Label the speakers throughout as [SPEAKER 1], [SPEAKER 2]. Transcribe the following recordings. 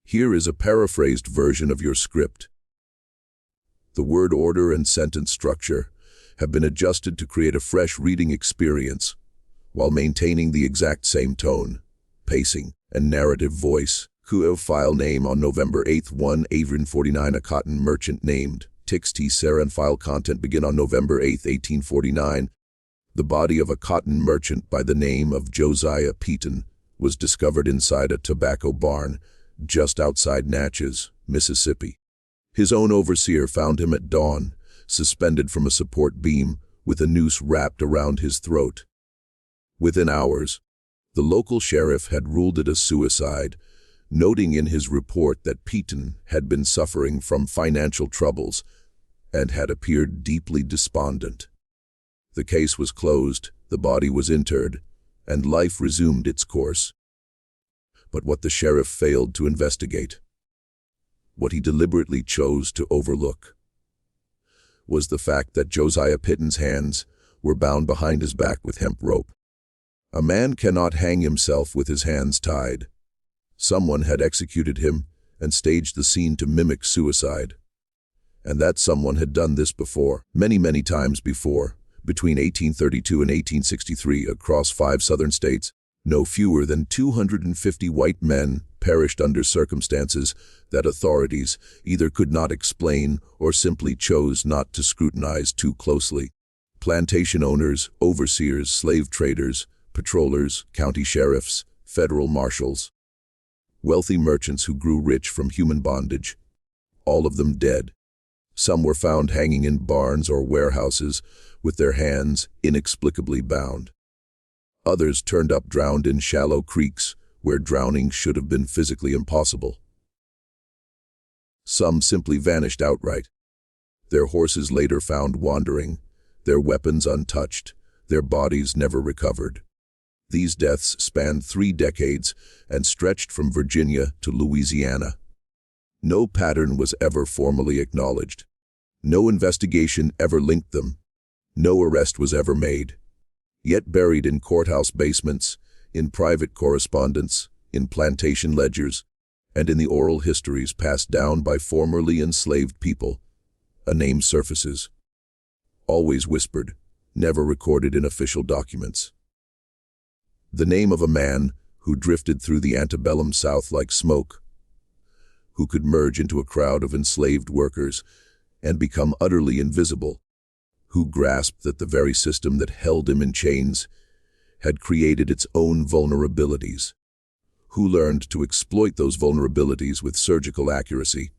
[SPEAKER 1] Here is a paraphrased version of your script. The word order and sentence structure have been adjusted to create a fresh reading experience while maintaining the exact same tone, pacing, and narrative voice. Kuo file name on November 8, 1849, a cotton merchant named Tix T. Saran. File content begin on November 8, 1849. The body of a cotton merchant by the name of Josiah Peaton was discovered inside a tobacco barn just outside Natchez, Mississippi. His own overseer found him at dawn, suspended from a support beam with a noose wrapped around his throat. Within hours, the local sheriff had ruled it a suicide, noting in his report that Peaton had been suffering from financial troubles and had appeared deeply despondent. The case was closed, the body was interred, and life resumed its course. But what the sheriff failed to investigate, what he deliberately chose to overlook, was the fact that Josiah Peaton's hands were bound behind his back with hemp rope. A man cannot hang himself with his hands tied. Someone had executed him and staged the scene to mimic suicide. And that someone had done this before, many times before, between 1832 and 1863 across 5 southern states. No fewer than 250 white men perished under circumstances that authorities either could not explain or simply chose not to scrutinize too closely. Plantation owners, overseers, slave traders, patrollers, county sheriffs, federal marshals, wealthy merchants who grew rich from human bondage, all of them dead. Some were found hanging in barns or warehouses with their hands inexplicably bound. Others turned up drowned in shallow creeks where drowning should have been physically impossible. Some simply vanished outright. Their horses later found wandering, their weapons untouched, their bodies never recovered. These deaths spanned 3 decades and stretched from Virginia to Louisiana. No pattern was ever formally acknowledged. No investigation ever linked them. No arrest was ever made. Yet buried in courthouse basements, in private correspondence, in plantation ledgers, and in the oral histories passed down by formerly enslaved people, a name surfaces. Always whispered, never recorded in official documents. The name of a man who drifted through the antebellum South like smoke, who could merge into a crowd of enslaved workers and become utterly invisible, who grasped that the very system that held him in chains had created its own vulnerabilities, who learned to exploit those vulnerabilities with surgical accuracy,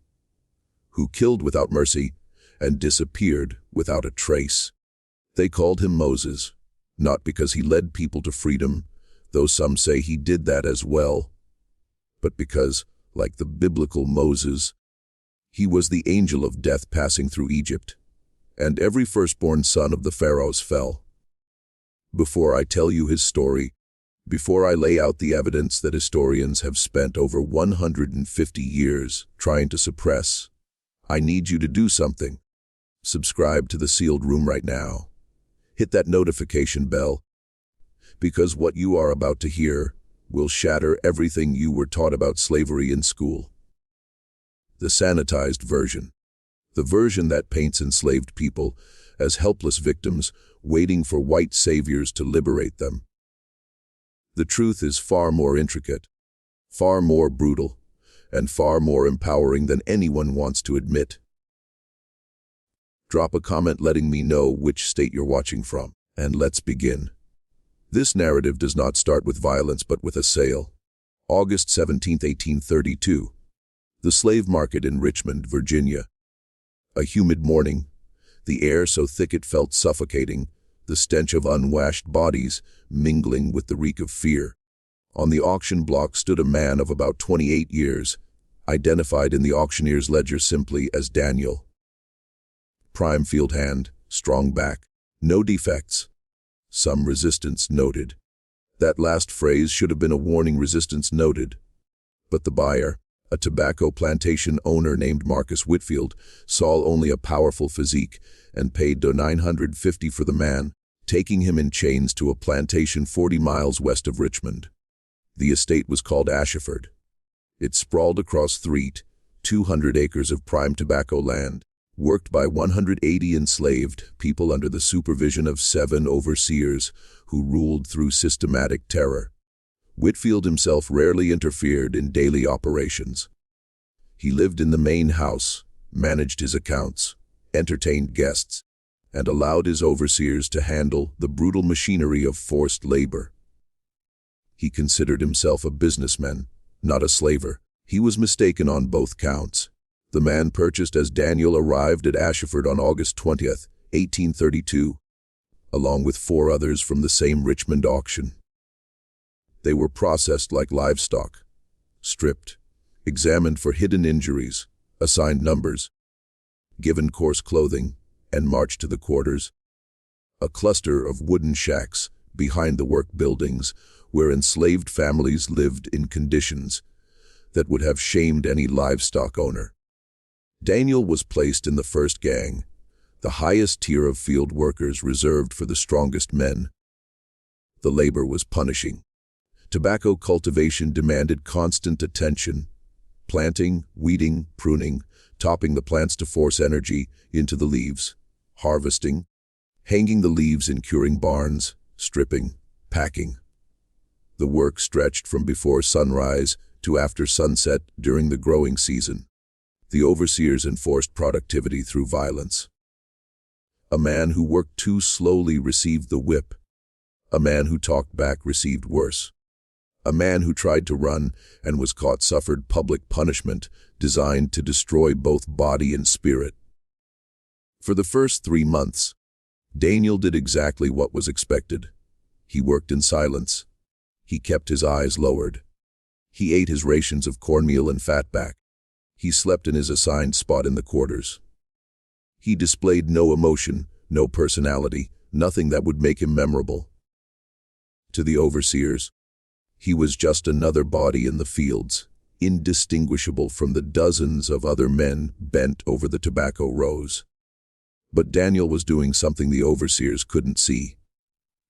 [SPEAKER 1] who killed without mercy and disappeared without a trace. They called him Moses, not because he led people to freedom, though some say he did that as well, but because, like the biblical Moses, he was the angel of death passing through Egypt, and every firstborn son of the pharaohs fell. Before I tell you his story, before I lay out the evidence that historians have spent over 150 years trying to suppress, I need you to do something. Subscribe to the Sealed Room right now. Hit that notification bell, because what you are about to hear will shatter everything you were taught about slavery in school. The sanitized version. The version that paints enslaved people as helpless victims waiting for white saviors to liberate them. The truth is far more intricate, far more brutal, and far more empowering than anyone wants to admit. Drop a comment letting me know which state you're watching from, and let's begin. This narrative does not start with violence but with a sale. August 17, 1832. The slave market in Richmond, Virginia. A humid morning, the air so thick it felt suffocating, the stench of unwashed bodies mingling with the reek of fear. On the auction block stood a man of about 28 years, identified in the auctioneer's ledger simply as Daniel. Prime field hand, strong back, no defects. Some resistance noted. That last phrase should have been a warning, resistance noted. But the buyer, a tobacco plantation owner named Marcus Whitfield, saw only a powerful physique and paid $950 for the man, taking him in chains to a plantation 40 miles west of Richmond. The estate was called Ashford. It sprawled across 200 acres of prime tobacco land, worked by 180 enslaved people under the supervision of 7 overseers who ruled through systematic terror. Whitfield himself rarely interfered in daily operations. He lived in the main house, managed his accounts, entertained guests, and allowed his overseers to handle the brutal machinery of forced labor. He considered himself a businessman, not a slaver. He was mistaken on both counts. The man purchased as Daniel arrived at Ashford on August 20th, 1832, along with 4 others from the same Richmond auction. They were processed like livestock, stripped, examined for hidden injuries, assigned numbers, given coarse clothing, and marched to the quarters, a cluster of wooden shacks behind the work buildings where enslaved families lived in conditions that would have shamed any livestock owner. Daniel was placed in the first gang, the highest tier of field workers reserved for the strongest men. The labor was punishing. Tobacco cultivation demanded constant attention. Planting, weeding, pruning, topping the plants to force energy into the leaves, harvesting, hanging the leaves in curing barns, stripping, packing. The work stretched from before sunrise to after sunset during the growing season. The overseers enforced productivity through violence. A man who worked too slowly received the whip. A man who talked back received worse. A man who tried to run and was caught suffered public punishment designed to destroy both body and spirit. For the first 3 months, Daniel did exactly what was expected. He worked in silence. He kept his eyes lowered. He ate his rations of cornmeal and fatback. He slept in his assigned spot in the quarters. He displayed no emotion, no personality, nothing that would make him memorable. To the overseers, he was just another body in the fields, indistinguishable from the dozens of other men bent over the tobacco rows. But Daniel was doing something the overseers couldn't see.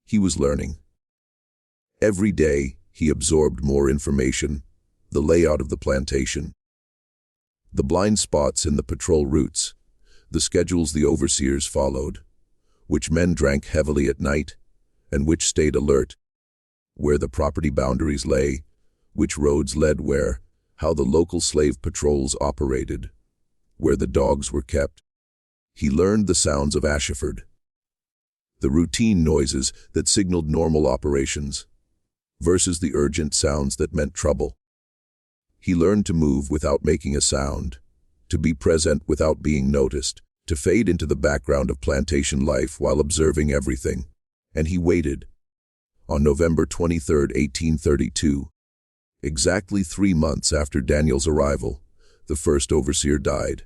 [SPEAKER 1] He was learning. Every day, he absorbed more information, the layout of the plantation, the blind spots in the patrol routes, the schedules the overseers followed, which men drank heavily at night, and which stayed alert, where the property boundaries lay, which roads led where, how the local slave patrols operated, where the dogs were kept. He learned the sounds of Ashford, the routine noises that signaled normal operations, versus the urgent sounds that meant trouble. He learned to move without making a sound, to be present without being noticed, to fade into the background of plantation life while observing everything. And he waited. On November 23, 1832, exactly 3 months after Daniel's arrival, the first overseer died.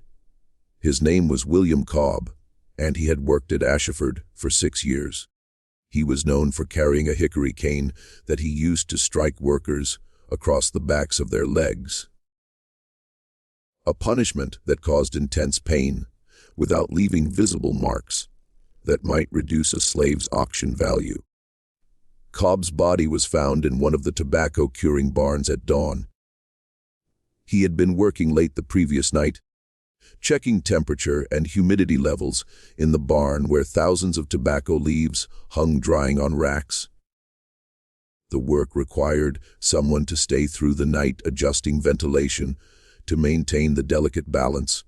[SPEAKER 1] His name was William Cobb, and he had worked at Ashford for 6 years. He was known for carrying a hickory cane that he used to strike workers across the backs of their legs. A punishment that caused intense pain, without leaving visible marks that might reduce a slave's auction value. Cobb's body was found in one of the tobacco curing barns at dawn. He had been working late the previous night, checking temperature and humidity levels in the barn where thousands of tobacco leaves hung drying on racks. The work required someone to stay through the night adjusting ventilation to maintain the delicate balance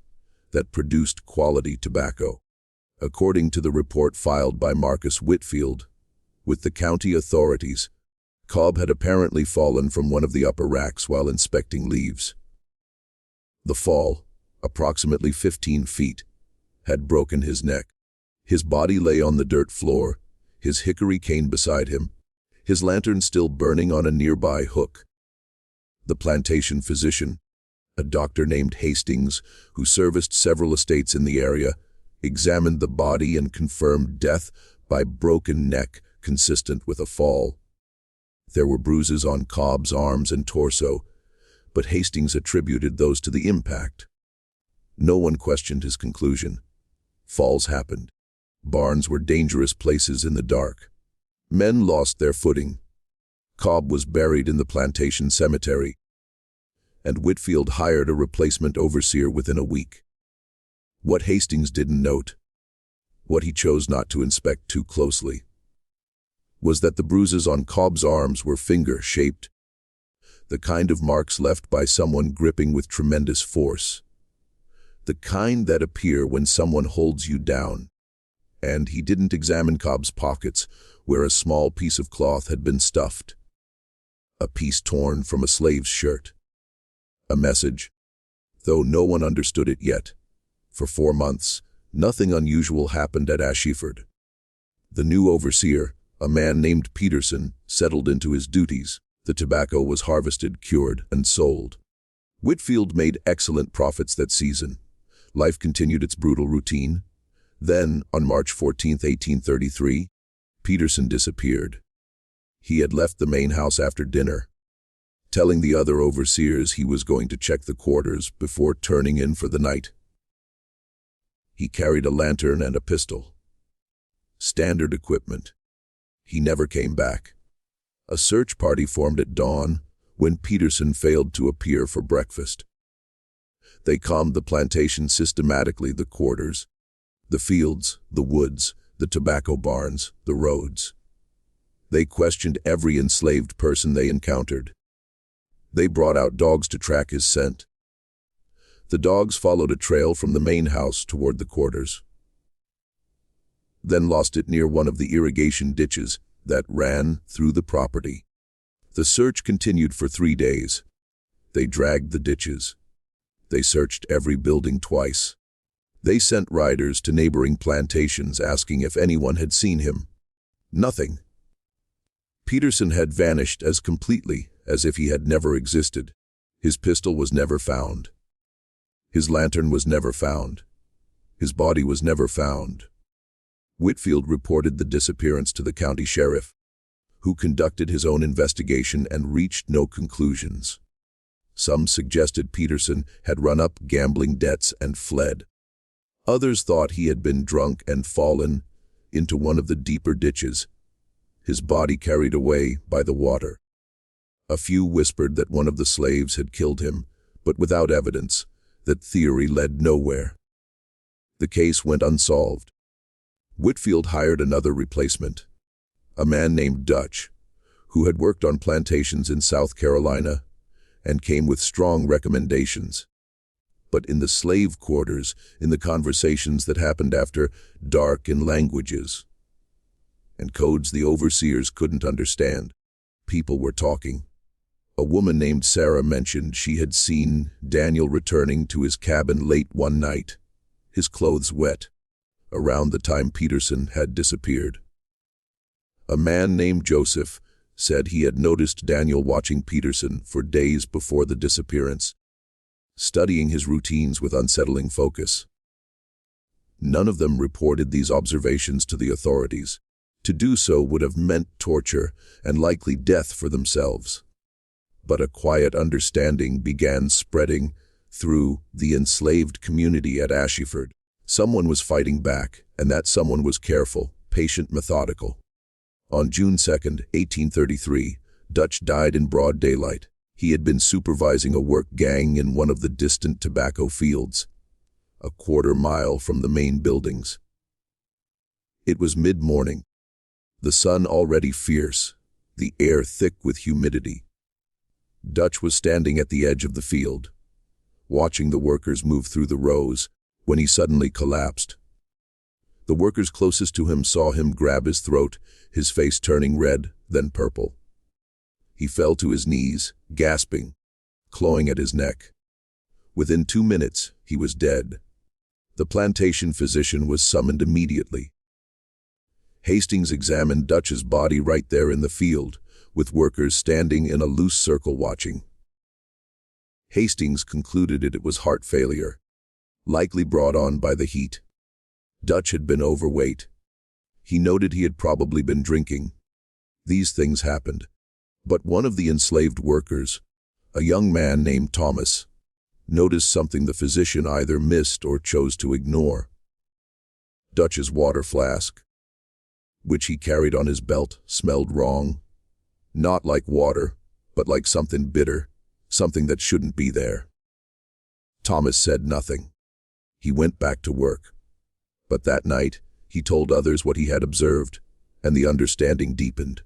[SPEAKER 1] that produced quality tobacco. According to the report filed by Marcus Whitfield with the county authorities, Cobb had apparently fallen from one of the upper racks while inspecting leaves. The fall, approximately 15 feet, had broken his neck. His body lay on the dirt floor, his hickory cane beside him, his lantern still burning on a nearby hook. The plantation physician, a doctor named Hastings, who serviced several estates in the area, examined the body and confirmed death by broken neck consistent with a fall. There were bruises on Cobb's arms and torso, but Hastings attributed those to the impact. No one questioned his conclusion. Falls happened. Barns were dangerous places in the dark. Men lost their footing. Cobb was buried in the plantation cemetery. and Whitfield hired a replacement overseer within a week. What Hastings didn't note, what he chose not to inspect too closely, was that the bruises on Cobb's arms were finger-shaped, the kind of marks left by someone gripping with tremendous force, the kind that appear when someone holds you down. And he didn't examine Cobb's pockets, where a small piece of cloth had been stuffed, a piece torn from a slave's shirt. A message, though no one understood it yet. For 4 months, nothing unusual happened at Ashiford. The new overseer, a man named Peterson, settled into his duties. The tobacco was harvested, cured, and sold. Whitfield made excellent profits that season. Life continued its brutal routine. Then, on March 14, 1833, Peterson disappeared. He had left the main house after dinner, telling the other overseers he was going to check the quarters before turning in for the night. He carried a lantern and a pistol. Standard equipment. He never came back. A search party formed at dawn when Peterson failed to appear for breakfast. They combed the plantation systematically, the quarters, the fields, the woods, the tobacco barns, the roads. They questioned every enslaved person they encountered. They brought out dogs to track his scent. The dogs followed a trail from the main house toward the quarters, then lost it near one of the irrigation ditches that ran through the property. The search continued for 3 days. They dragged the ditches. They searched every building twice. They sent riders to neighboring plantations asking if anyone had seen him. Nothing. Peterson had vanished as completely as if he had never existed. His pistol was never found. His lantern was never found. His body was never found. Whitfield reported the disappearance to the county sheriff, who conducted his own investigation and reached no conclusions. Some suggested Peterson had run up gambling debts and fled. Others thought he had been drunk and fallen into one of the deeper ditches, his body carried away by the water. A few whispered that one of the slaves had killed him, but without evidence. That theory led nowhere. The case went unsolved. Whitfield hired another replacement, a man named Dutch, who had worked on plantations in South Carolina and came with strong recommendations. But in the slave quarters, in the conversations that happened after dark, in languages and codes the overseers couldn't understand, people were talking. A woman named Sarah mentioned she had seen Daniel returning to his cabin late one night, his clothes wet, around the time Peterson had disappeared. A man named Joseph said he had noticed Daniel watching Peterson for days before the disappearance, studying his routines with unsettling focus. None of them reported these observations to the authorities. To do so would have meant torture and likely death for themselves. But a quiet understanding began spreading through the enslaved community at Ashiford. Someone was fighting back, and that someone was careful, patient, methodical. On June 2, 1833, Dutch died in broad daylight. He had been supervising a work gang in one of the distant tobacco fields, a quarter-mile from the main buildings. It was mid-morning, the sun already fierce, the air thick with humidity. Dutch was standing at the edge of the field, watching the workers move through the rows, when he suddenly collapsed. The workers closest to him saw him grab his throat, his face turning red, then purple. He fell to his knees, gasping, clawing at his neck. Within 2 minutes, he was dead. The plantation physician was summoned immediately. Hastings examined Dutch's body right there in the field, with workers standing in a loose circle watching. Hastings concluded it was heart failure, likely brought on by the heat. Dutch had been overweight. He noted he had probably been drinking. These things happened. But one of the enslaved workers, a young man named Thomas, noticed something the physician either missed or chose to ignore. Dutch's water flask, which he carried on his belt, smelled wrong. Not like water, but like something bitter, something that shouldn't be there. Thomas said nothing. He went back to work. But that night, he told others what he had observed, and the understanding deepened.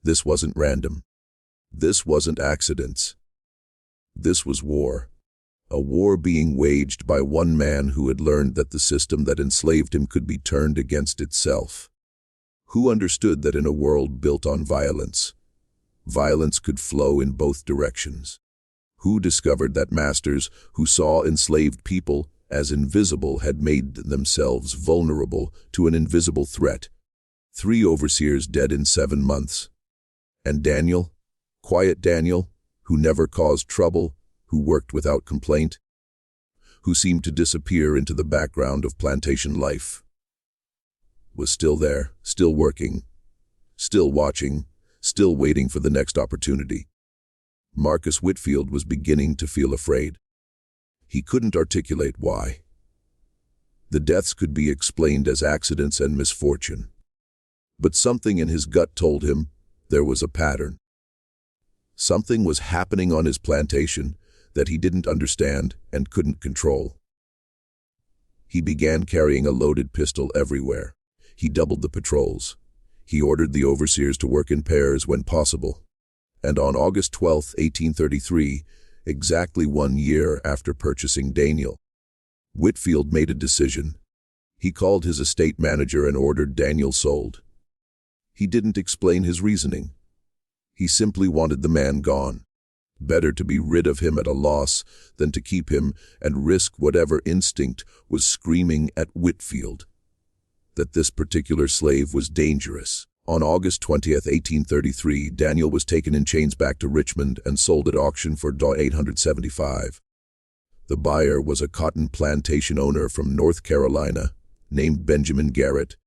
[SPEAKER 1] This wasn't random. This wasn't accidents. This was war. A war being waged by one man who had learned that the system that enslaved him could be turned against itself. Who understood that in a world built on violence, violence could flow in both directions? Who discovered that masters who saw enslaved people as invisible had made themselves vulnerable to an invisible threat? 3 overseers dead in 7 months. And Daniel, quiet Daniel, who never caused trouble, who worked without complaint, who seemed to disappear into the background of plantation life, was still there, still working, still watching, still waiting for the next opportunity. Marcus Whitfield was beginning to feel afraid. He couldn't articulate why. The deaths could be explained as accidents and misfortune. But something in his gut told him there was a pattern. Something was happening on his plantation that he didn't understand and couldn't control. He began carrying a loaded pistol everywhere. He doubled the patrols. He ordered the overseers to work in pairs when possible. And on August 12, 1833, exactly 1 year after purchasing Daniel, Whitfield made a decision. He called his estate manager and ordered Daniel sold. He didn't explain his reasoning. He simply wanted the man gone. Better to be rid of him at a loss than to keep him and risk whatever instinct was screaming at Whitfield that this particular slave was dangerous. On August 20, 1833, Daniel was taken in chains back to Richmond and sold at auction for $875. The buyer was a cotton plantation owner from North Carolina named Benjamin Garrett,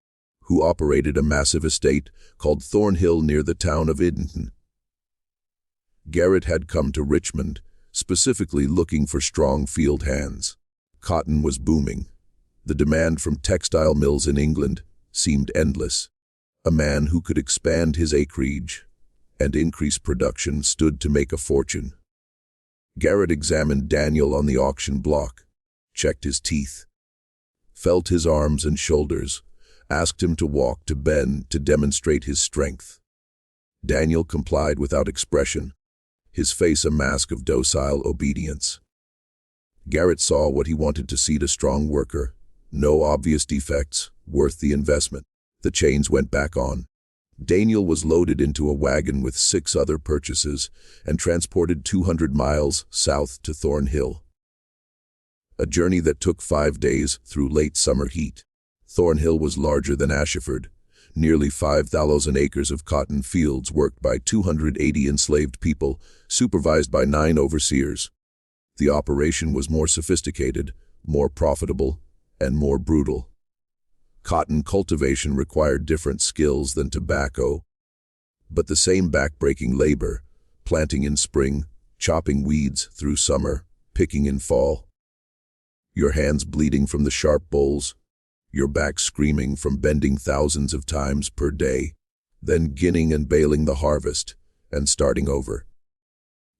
[SPEAKER 1] who operated a massive estate called Thornhill near the town of Edenton. Garrett had come to Richmond, specifically looking for strong field hands. Cotton was booming. The demand from textile mills in England seemed endless. A man who could expand his acreage and increase production stood to make a fortune. Garrett examined Daniel on the auction block, checked his teeth, felt his arms and shoulders, asked him to walk to bend to demonstrate his strength. Daniel complied without expression, his face a mask of docile obedience. Garrett saw what he wanted to see: a strong worker, no obvious defects, worth the investment. The chains went back on. Daniel was loaded into a wagon with 6 other purchases and transported 200 miles south to Thornhill. A journey that took 5 days through late summer heat. Thornhill was larger than Ashford, nearly 5,000 acres of cotton fields worked by 280 enslaved people, supervised by 9 overseers. The operation was more sophisticated, more profitable, and more brutal. Cotton cultivation required different skills than tobacco, but the same back-breaking labor: planting in spring, chopping weeds through summer, picking in fall. Your hands bleeding from the sharp bowls, your back screaming from bending thousands of times per day, then ginning and baling the harvest and starting over.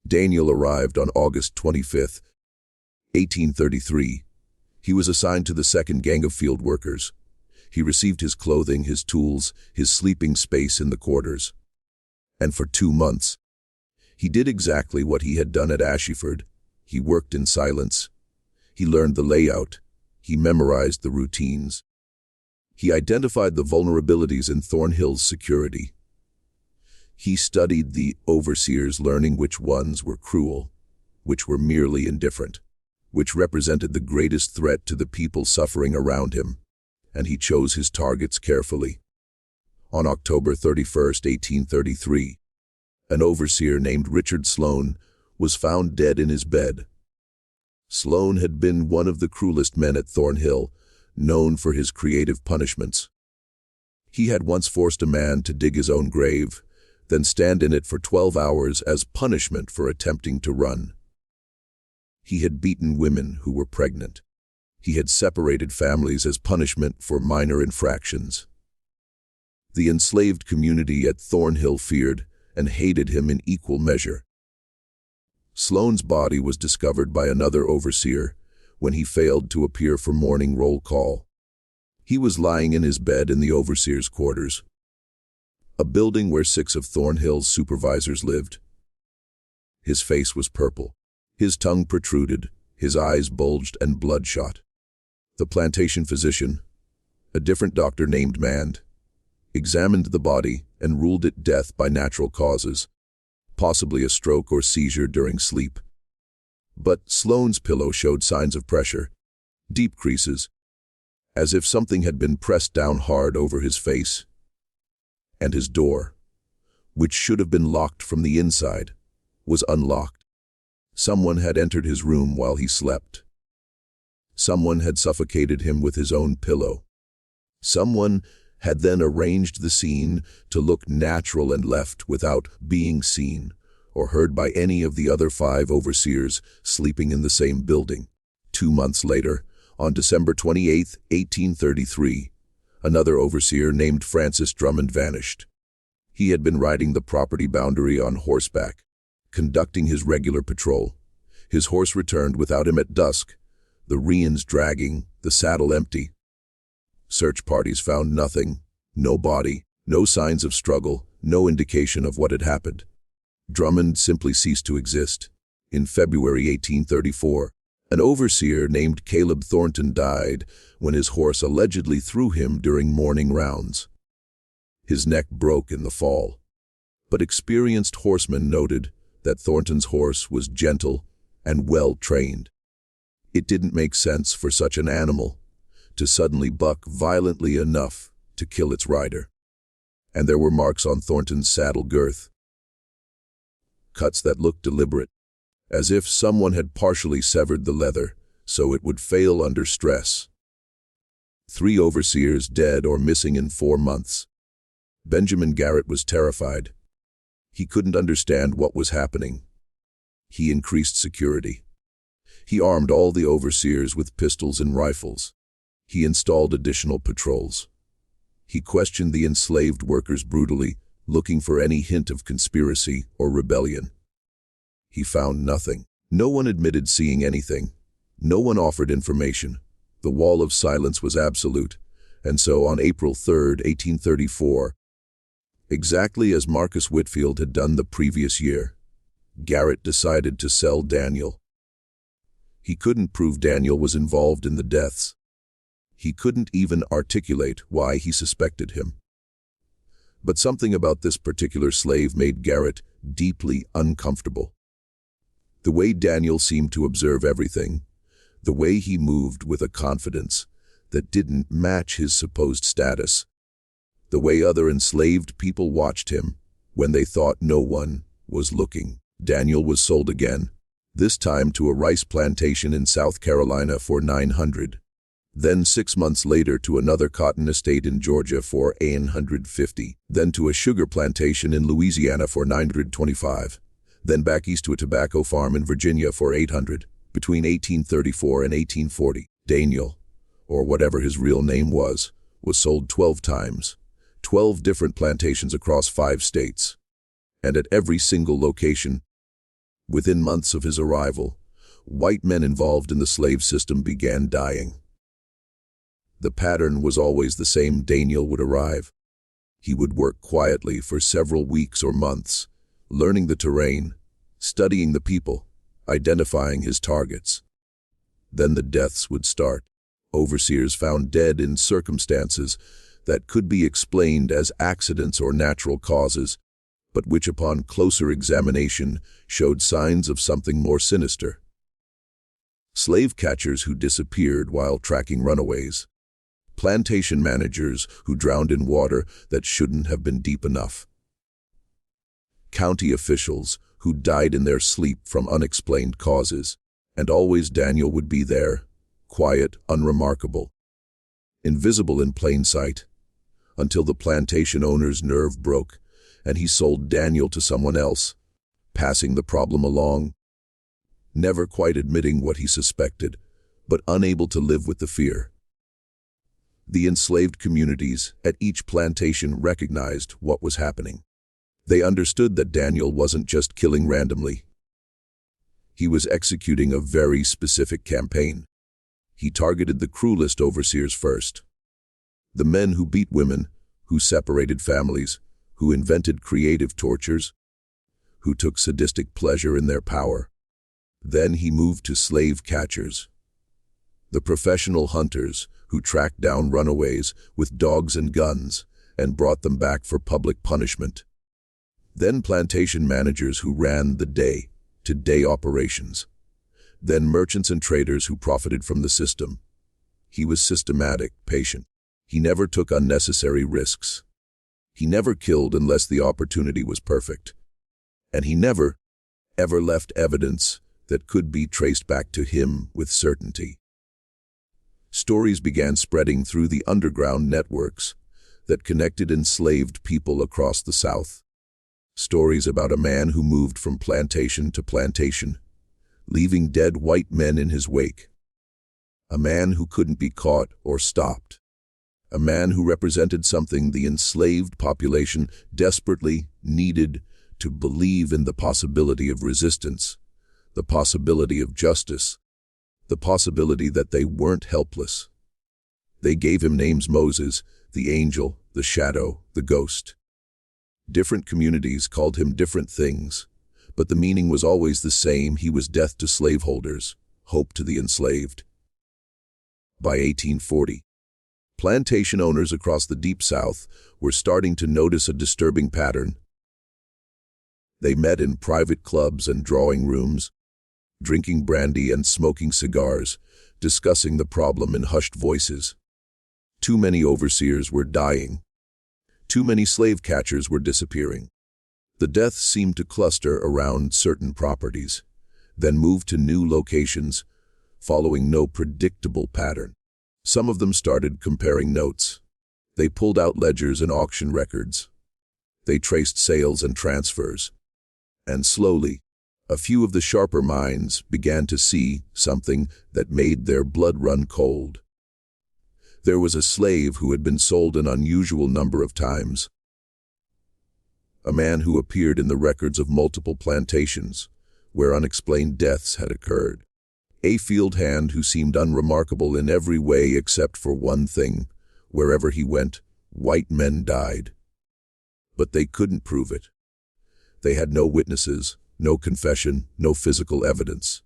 [SPEAKER 1] Daniel arrived on August 25, 1833. He was assigned to the second gang of field workers. He received his clothing, his tools, his sleeping space in the quarters. And for 2 months, he did exactly what he had done at Ashford. He worked in silence. He learned the layout. He memorized the routines. He identified the vulnerabilities in Thornhill's security. He studied the overseers, learning which ones were cruel, which were merely indifferent, which represented the greatest threat to the people suffering around him. And he chose his targets carefully. On October 31, 1833, an overseer named Richard Sloane was found dead in his bed. Sloane had been one of the cruelest men at Thornhill, known for his creative punishments. He had once forced a man to dig his own grave, then stand in it for 12 hours as punishment for attempting to run. He had beaten women who were pregnant. He had separated families as punishment for minor infractions. The enslaved community at Thornhill feared and hated him in equal measure. Sloane's body was discovered by another overseer when he failed to appear for morning roll call. He was lying in his bed in the overseer's quarters, a building where 6 of Thornhill's supervisors lived. His face was purple. His tongue protruded, his eyes bulged and bloodshot. The plantation physician, a different doctor named Mand, examined the body and ruled it death by natural causes, possibly a stroke or seizure during sleep. But Sloane's pillow showed signs of pressure, deep creases, as if something had been pressed down hard over his face. And his door, which should have been locked from the inside, was unlocked. Someone had entered his room while he slept. Someone had suffocated him with his own pillow. Someone had then arranged the scene to look natural and left without being seen or heard by any of the other 5 overseers sleeping in the same building. 2 months later, on December 28, 1833, another overseer named Francis Drummond vanished. He had been riding the property boundary on horseback, conducting his regular patrol. His horse returned without him at dusk, the reins dragging, the saddle empty. Search parties found nothing, no body, no signs of struggle, no indication of what had happened. Drummond simply ceased to exist. In February 1834, an overseer named Caleb Thornton died when his horse allegedly threw him during morning rounds. His neck broke in the fall, but experienced horsemen noted that Thornton's horse was gentle and well-trained. It didn't make sense for such an animal to suddenly buck violently enough to kill its rider. And there were marks on Thornton's saddle girth, cuts that looked deliberate, as if someone had partially severed the leather so it would fail under stress. 3 overseers dead or missing in 4 months. Benjamin Garrett was terrified. He couldn't understand what was happening. He increased security. He armed all the overseers with pistols and rifles. He installed additional patrols. He questioned the enslaved workers brutally, looking for any hint of conspiracy or rebellion. He found nothing. No one admitted seeing anything. No one offered information. The wall of silence was absolute. And so on April 3, 1834, exactly as Marcus Whitfield had done the previous year, Garrett decided to sell Daniel. He couldn't prove Daniel was involved in the deaths. He couldn't even articulate why he suspected him. But something about this particular slave made Garrett deeply uncomfortable. The way Daniel seemed to observe everything, the way he moved with a confidence that didn't match his supposed status, the way other enslaved people watched him when they thought no one was looking. Daniel was sold again, this time to a rice plantation in South Carolina for $900. Then 6 months later to another cotton estate in Georgia for $850, then to a sugar plantation in Louisiana for $925, then back east to a tobacco farm in Virginia for $800. Between 1834 and 1840, Daniel, or whatever his real name was sold 12 times, 12 different plantations across 5 states. And at every single location, within months of his arrival, white men involved in the slave system began dying. The pattern was always the same. Daniel would arrive. He would work quietly for several weeks or months, learning the terrain, studying the people, identifying his targets. Then the deaths would start. Overseers found dead in circumstances that could be explained as accidents or natural causes, but which upon closer examination showed signs of something more sinister. Slave catchers who disappeared while tracking runaways. Plantation managers who drowned in water that shouldn't have been deep enough. County officials who died in their sleep from unexplained causes. And always Daniel would be there, quiet, unremarkable, invisible in plain sight, until the plantation owner's nerve broke and he sold Daniel to someone else, passing the problem along, never quite admitting what he suspected, but unable to live with the fear. The enslaved communities at each plantation recognized what was happening. They understood that Daniel wasn't just killing randomly. He was executing a very specific campaign. He targeted the cruelest overseers first. The men who beat women, who separated families, who invented creative tortures, who took sadistic pleasure in their power. Then he moved to slave catchers, the professional hunters who tracked down runaways with dogs and guns and brought them back for public punishment. Then plantation managers who ran the day-to-day operations. Then merchants and traders who profited from the system. He was systematic, patient. He never took unnecessary risks. He never killed unless the opportunity was perfect. And he never, ever left evidence that could be traced back to him with certainty. Stories began spreading through the underground networks that connected enslaved people across the South. Stories about a man who moved from plantation to plantation, leaving dead white men in his wake. A man who couldn't be caught or stopped. A man who represented something the enslaved population desperately needed to believe in: the possibility of resistance, the possibility of justice, the possibility that they weren't helpless. They gave him names: Moses, the angel, the shadow, the ghost. Different communities called him different things, but the meaning was always the same. He was death to slaveholders, hope to the enslaved. By 1840, plantation owners across the Deep South were starting to notice a disturbing pattern. They met in private clubs and drawing rooms, drinking brandy and smoking cigars, discussing the problem in hushed voices. Too many overseers were dying. Too many slave catchers were disappearing. The deaths seemed to cluster around certain properties, then move to new locations, following no predictable pattern. Some of them started comparing notes. They pulled out ledgers and auction records. They traced sales and transfers. And slowly, a few of the sharper minds began to see something that made their blood run cold. There was a slave who had been sold an unusual number of times. A man who appeared in the records of multiple plantations, where unexplained deaths had occurred. A field hand who seemed unremarkable in every way except for one thing: wherever he went, white men died. But they couldn't prove it. They had no witnesses, no confession, no physical evidence.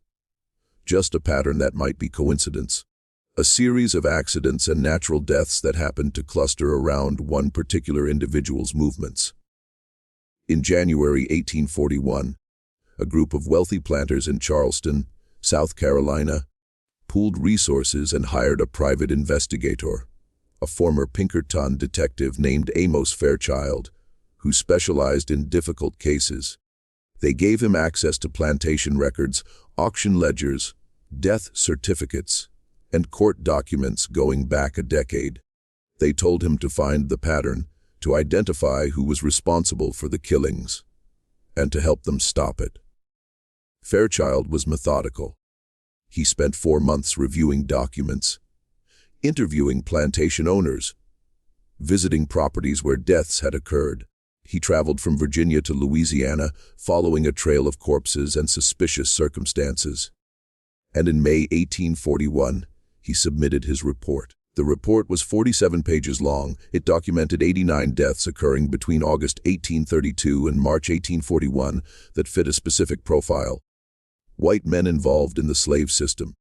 [SPEAKER 1] Just a pattern that might be coincidence. A series of accidents and natural deaths that happened to cluster around one particular individual's movements. In January 1841, a group of wealthy planters in Charleston, South Carolina, pooled resources and hired a private investigator, a former Pinkerton detective named Amos Fairchild, who specialized in difficult cases. They gave him access to plantation records, auction ledgers, death certificates, and court documents going back a decade. They told him to find the pattern, to identify who was responsible for the killings, and to help them stop it. Fairchild was methodical. He spent 4 months reviewing documents, interviewing plantation owners, visiting properties where deaths had occurred. He traveled from Virginia to Louisiana, following a trail of corpses and suspicious circumstances. And in May 1841, he submitted his report. The report was 47 pages long. It documented 89 deaths occurring between August 1832 and March 1841 that fit a specific profile. White men involved in the slave system.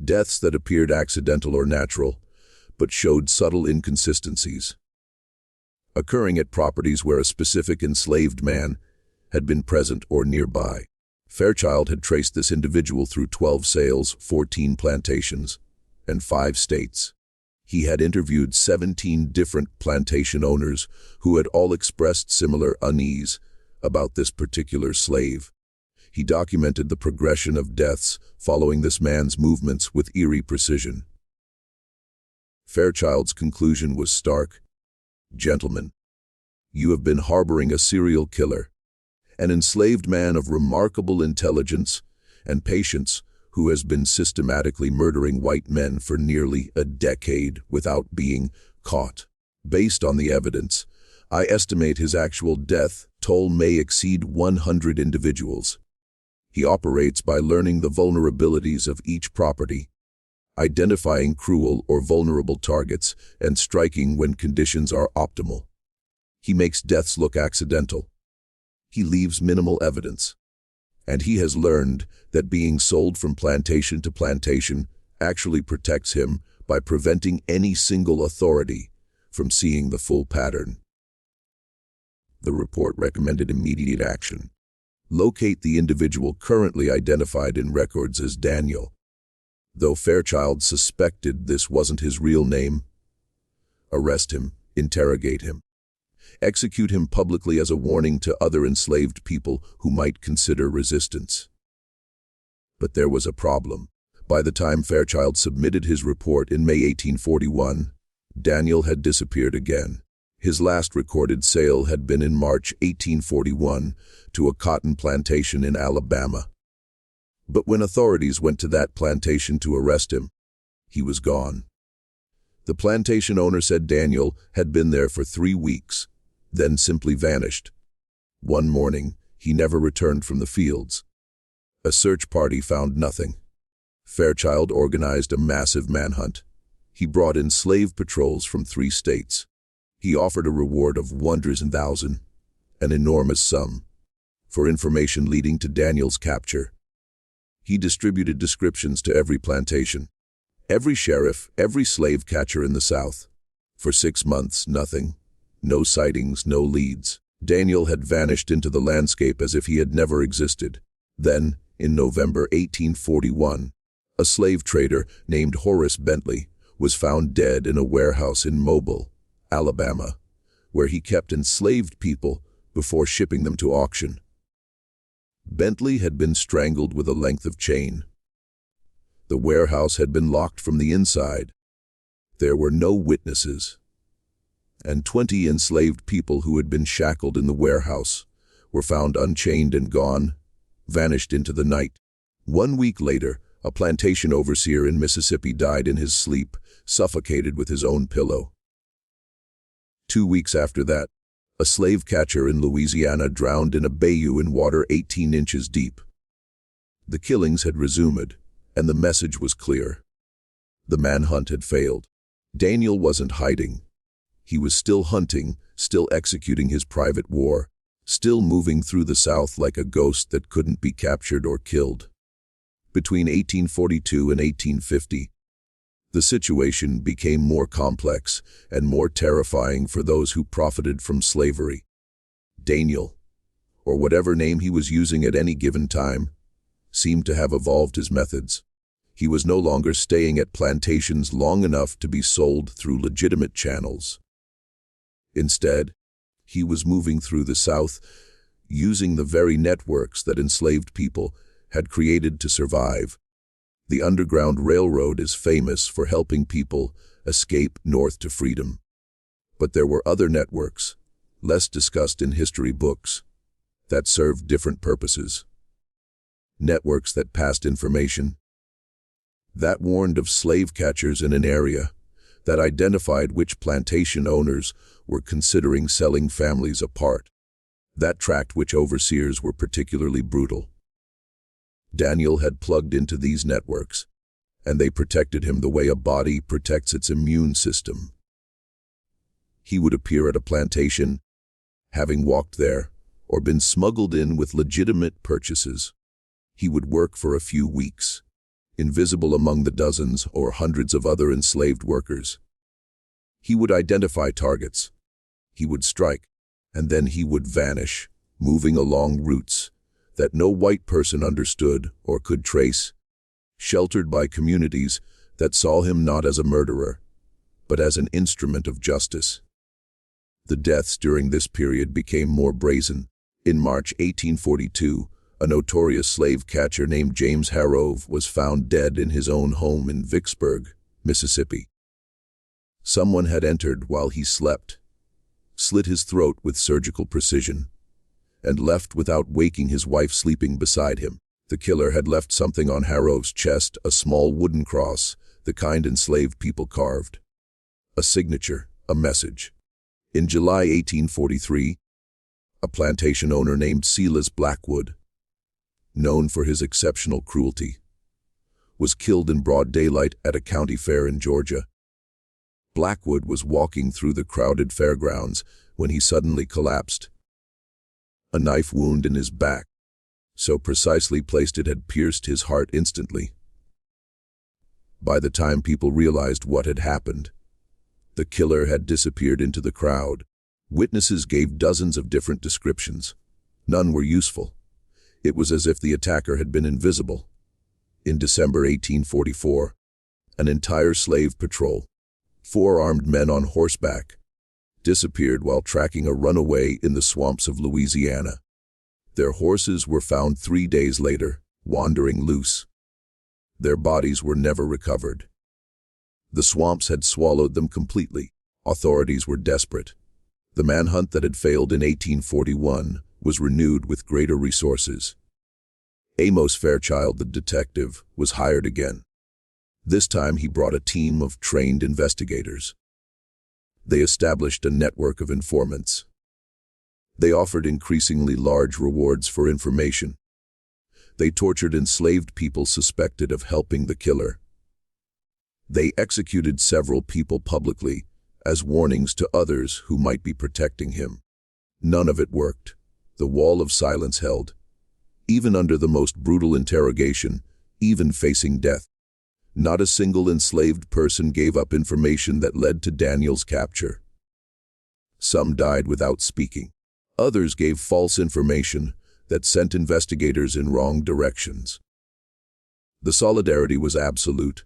[SPEAKER 1] Deaths that appeared accidental or natural, but showed subtle inconsistencies. Occurring at properties where a specific enslaved man had been present or nearby. Fairchild had traced this individual through 12 sales, 14 plantations, and 5 states. He had interviewed 17 different plantation owners who had all expressed similar unease about this particular slave. He documented the progression of deaths following this man's movements with eerie precision. Fairchild's conclusion was stark. Gentlemen, you have been harboring a serial killer, an enslaved man of remarkable intelligence and patience who has been systematically murdering white men for nearly a decade without being caught. Based on the evidence, I estimate his actual death toll may exceed 100 individuals. He operates by learning the vulnerabilities of each property, identifying cruel or vulnerable targets, and striking when conditions are optimal. He makes deaths look accidental. He leaves minimal evidence. And he has learned that being sold from plantation to plantation actually protects him by preventing any single authority from seeing the full pattern. The report recommended immediate action. Locate the individual currently identified in records as Daniel. Though Fairchild suspected this wasn't his real name, arrest him, interrogate him. Execute him publicly as a warning to other enslaved people who might consider resistance. But there was a problem. By the time Fairchild submitted his report in May 1841, Daniel had disappeared again. His last recorded sale had been in March 1841 to a cotton plantation in Alabama. But when authorities went to that plantation to arrest him, he was gone. The plantation owner said Daniel had been there for 3 weeks, then simply vanished. One morning, he never returned from the fields. A search party found nothing. Fairchild organized a massive manhunt. He brought in slave patrols from 3 states. He offered a reward of $100,000, an enormous sum, for information leading to Daniel's capture. He distributed descriptions to every plantation, every sheriff, every slave catcher in the South. For 6 months, nothing. No sightings, no leads. Daniel had vanished into the landscape as if he had never existed. Then, in November 1841, a slave trader named Horace Bentley was found dead in a warehouse in Mobile, Alabama, where he kept enslaved people before shipping them to auction. Bentley had been strangled with a length of chain. The warehouse had been locked from the inside. There were no witnesses, and 20 enslaved people who had been shackled in the warehouse were found unchained and gone, vanished into the night. 1 week later, a plantation overseer in Mississippi died in his sleep, suffocated with his own pillow. 2 weeks after that, a slave catcher in Louisiana drowned in a bayou in water 18 inches deep. The killings had resumed, and the message was clear. The manhunt had failed. Daniel wasn't hiding. He was still hunting, still executing his private war, still moving through the South like a ghost that couldn't be captured or killed. Between 1842 and 1850, the situation became more complex and more terrifying for those who profited from slavery. Daniel, or whatever name he was using at any given time, seemed to have evolved his methods. He was no longer staying at plantations long enough to be sold through legitimate channels. Instead, he was moving through the South, using the very networks that enslaved people had created to survive. The Underground Railroad is famous for helping people escape north to freedom. But there were other networks, less discussed in history books, that served different purposes. Networks that passed information, that warned of slave catchers in an area, that identified which plantation owners were considering selling families apart, that tracked which overseers were particularly brutal. Daniel had plugged into these networks, and they protected him the way a body protects its immune system. He would appear at a plantation, having walked there, or been smuggled in with legitimate purchases. He would work for a few weeks, invisible among the dozens or hundreds of other enslaved workers. He would identify targets. He would strike, and then he would vanish, moving along routes that no white person understood or could trace, sheltered by communities that saw him not as a murderer, but as an instrument of justice. The deaths during this period became more brazen. In March 1842, a notorious slave catcher named James Harrove was found dead in his own home in Vicksburg, Mississippi. Someone had entered while he slept, slit his throat with surgical precision, and left without waking his wife sleeping beside him. The killer had left something on Harrove's chest, a small wooden cross, the kind enslaved people carved. A signature, a message. In July 1843, a plantation owner named Silas Blackwood known for his exceptional cruelty, was killed in broad daylight at a county fair in Georgia. Blackwood was walking through the crowded fairgrounds when he suddenly collapsed. A knife wound in his back, so precisely placed it had pierced his heart instantly. By the time people realized what had happened, the killer had disappeared into the crowd. Witnesses gave dozens of different descriptions. None were useful. It was as if the attacker had been invisible. In December 1844, an entire slave patrol, 4 armed men on horseback, disappeared while tracking a runaway in the swamps of Louisiana. Their horses were found 3 days later, wandering loose. Their bodies were never recovered. The swamps had swallowed them completely. Authorities were desperate. The manhunt that had failed in 1841 was renewed with greater resources. Amos Fairchild, the detective, was hired again. This time he brought a team of trained investigators. They established a network of informants. They offered increasingly large rewards for information. They tortured enslaved people suspected of helping the killer. They executed several people publicly as warnings to others who might be protecting him. None of it worked. The wall of silence held. Even under the most brutal interrogation, even facing death, not a single enslaved person gave up information that led to Daniel's capture. Some died without speaking. Others gave false information that sent investigators in wrong directions. The solidarity was absolute,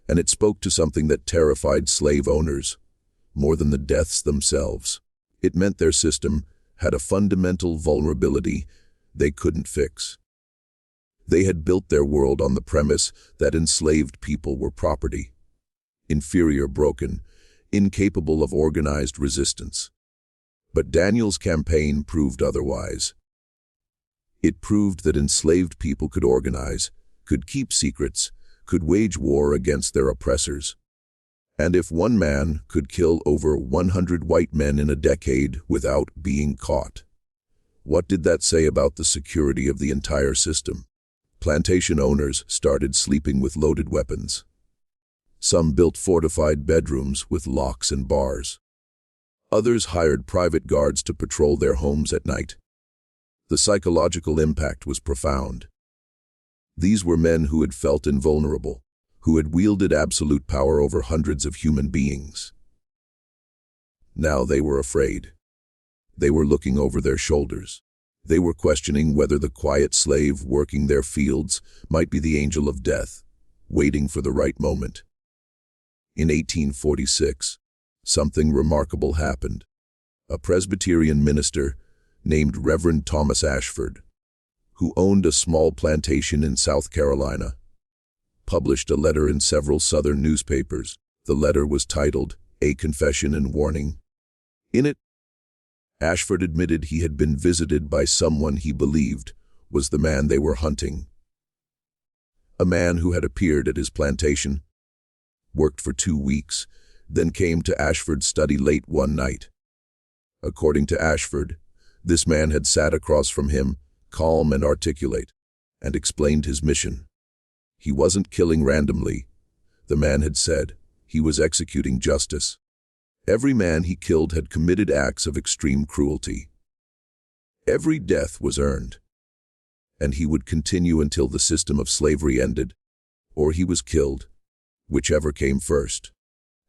[SPEAKER 1] and it spoke to something that terrified slave owners more than the deaths themselves. It meant their system had a fundamental vulnerability they couldn't fix. They had built their world on the premise that enslaved people were property, inferior, broken, incapable of organized resistance. But Daniel's campaign proved otherwise. It proved that enslaved people could organize, could keep secrets, could wage war against their oppressors. And if one man could kill over 100 white men in a decade without being caught, what did that say about the security of the entire system? Plantation owners started sleeping with loaded weapons. Some built fortified bedrooms with locks and bars. Others hired private guards to patrol their homes at night. The psychological impact was profound. These were men who had felt invulnerable, who had wielded absolute power over hundreds of human beings. Now they were afraid. They were looking over their shoulders. They were questioning whether the quiet slave working their fields might be the angel of death, waiting for the right moment. In 1846, something remarkable happened. A Presbyterian minister named Reverend Thomas Ashford, who owned a small plantation in South Carolina, published a letter in several Southern newspapers. The letter was titled, "A Confession and Warning." In it, Ashford admitted he had been visited by someone he believed was the man they were hunting. A man who had appeared at his plantation, worked for 2 weeks, then came to Ashford's study late one night. According to Ashford, this man had sat across from him, calm and articulate, and explained his mission. He wasn't killing randomly, the man had said. He was executing justice. Every man he killed had committed acts of extreme cruelty. Every death was earned, and he would continue until the system of slavery ended, or he was killed, whichever came first.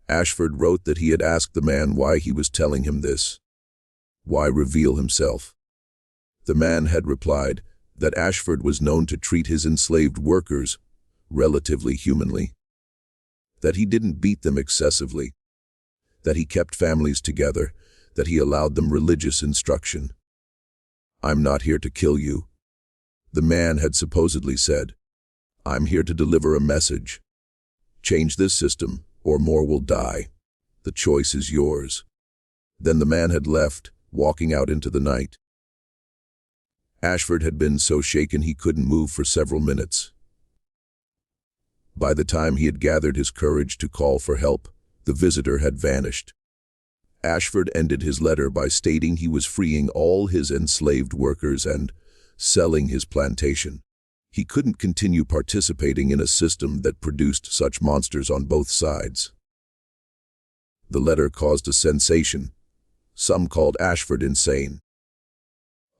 [SPEAKER 1] Ashford wrote that he had asked the man why he was telling him this. Why reveal himself? The man had replied that Ashford was known to treat his enslaved workers relatively humanly, that he didn't beat them excessively, that he kept families together, that he allowed them religious instruction. "I'm not here to kill you," the man had supposedly said. "I'm here to deliver a message. Change this system, or more will die. The choice is yours." Then the man had left, walking out into the night. Ashford had been so shaken he couldn't move for several minutes. By the time he had gathered his courage to call for help, the visitor had vanished. Ashford ended his letter by stating he was freeing all his enslaved workers and selling his plantation. He couldn't continue participating in a system that produced such monsters on both sides. The letter caused a sensation. Some called Ashford insane.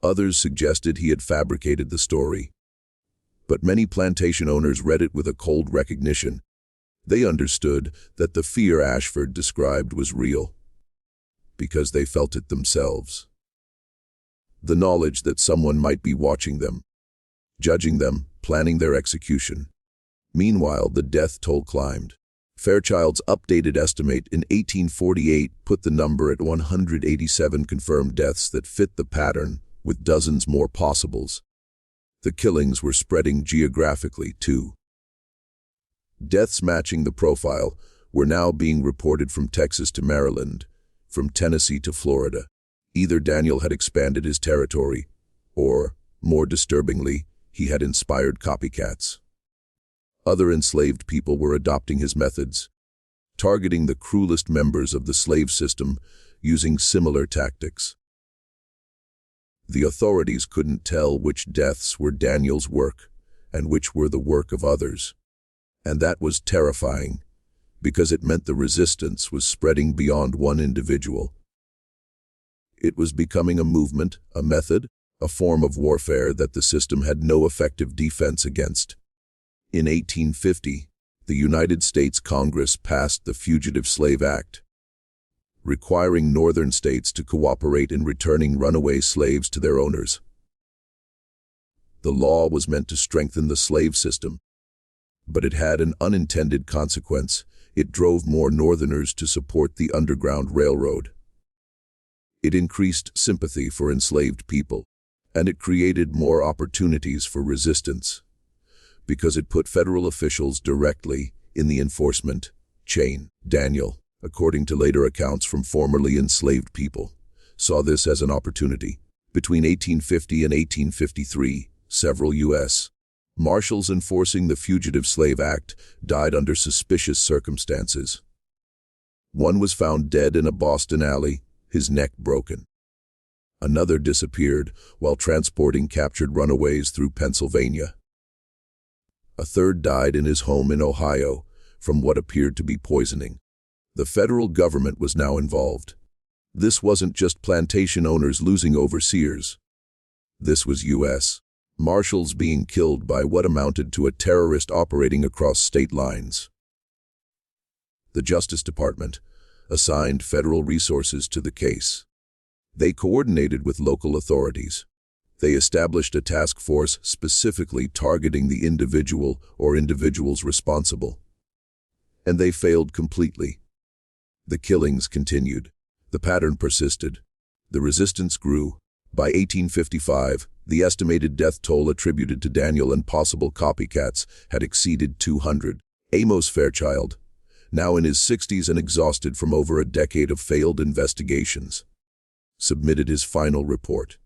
[SPEAKER 1] Others suggested he had fabricated the story. But many plantation owners read it with a cold recognition. They understood that the fear Ashford described was real, because they felt it themselves. The knowledge that someone might be watching them, judging them, planning their execution. Meanwhile, the death toll climbed. Fairchild's updated estimate in 1848 put the number at 187 confirmed deaths that fit the pattern, with dozens more possibles. The killings were spreading geographically, too. Deaths matching the profile were now being reported from Texas to Maryland, from Tennessee to Florida. Either Daniel had expanded his territory, or, more disturbingly, he had inspired copycats. Other enslaved people were adopting his methods, targeting the cruelest members of the slave system using similar tactics. The authorities couldn't tell which deaths were Daniel's work and which were the work of others. And that was terrifying, because it meant the resistance was spreading beyond one individual. It was becoming a movement, a method, a form of warfare that the system had no effective defense against. In 1850, the United States Congress passed the Fugitive Slave Act, requiring northern states to cooperate in returning runaway slaves to their owners. The law was meant to strengthen the slave system, but it had an unintended consequence. It drove more northerners to support the Underground Railroad. It increased sympathy for enslaved people, and it created more opportunities for resistance, because it put federal officials directly in the enforcement chain. Daniel, according to later accounts from formerly enslaved people, saw this as an opportunity. Between 1850 and 1853, several U.S. Marshals enforcing the Fugitive Slave Act died under suspicious circumstances. One was found dead in a Boston alley, his neck broken. Another disappeared while transporting captured runaways through Pennsylvania. A third died in his home in Ohio from what appeared to be poisoning. The federal government was now involved. This wasn't just plantation owners losing overseers. This was U.S. Marshals being killed by what amounted to a terrorist operating across state lines. The Justice Department assigned federal resources to the case. They coordinated with local authorities. They established a task force specifically targeting the individual or individuals responsible. And they failed completely. The killings continued. The pattern persisted. The resistance grew. By 1855, the estimated death toll attributed to Daniel and possible copycats had exceeded 200. Amos Fairchild, now in his 60s and exhausted from over a decade of failed investigations, submitted his final report.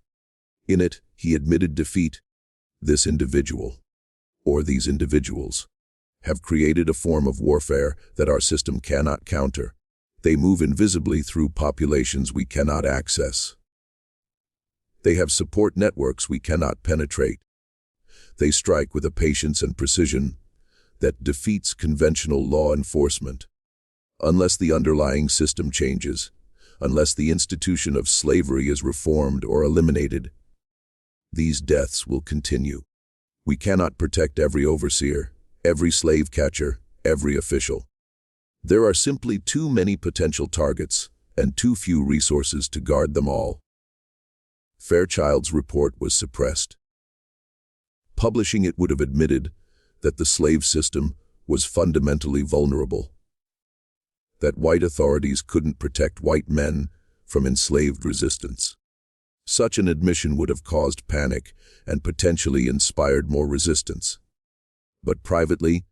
[SPEAKER 1] In it, he admitted defeat. This individual, or these individuals, have created a form of warfare that our system cannot counter. They move invisibly through populations we cannot access. They have support networks we cannot penetrate. They strike with a patience and precision that defeats conventional law enforcement. Unless the underlying system changes, unless the institution of slavery is reformed or eliminated, these deaths will continue. We cannot protect every overseer, every slave catcher, every official. There are simply too many potential targets and too few resources to guard them all. Fairchild's report was suppressed. Publishing it would have admitted that the slave system was fundamentally vulnerable, that white authorities couldn't protect white men from enslaved resistance. Such an admission would have caused panic and potentially inspired more resistance. But privately,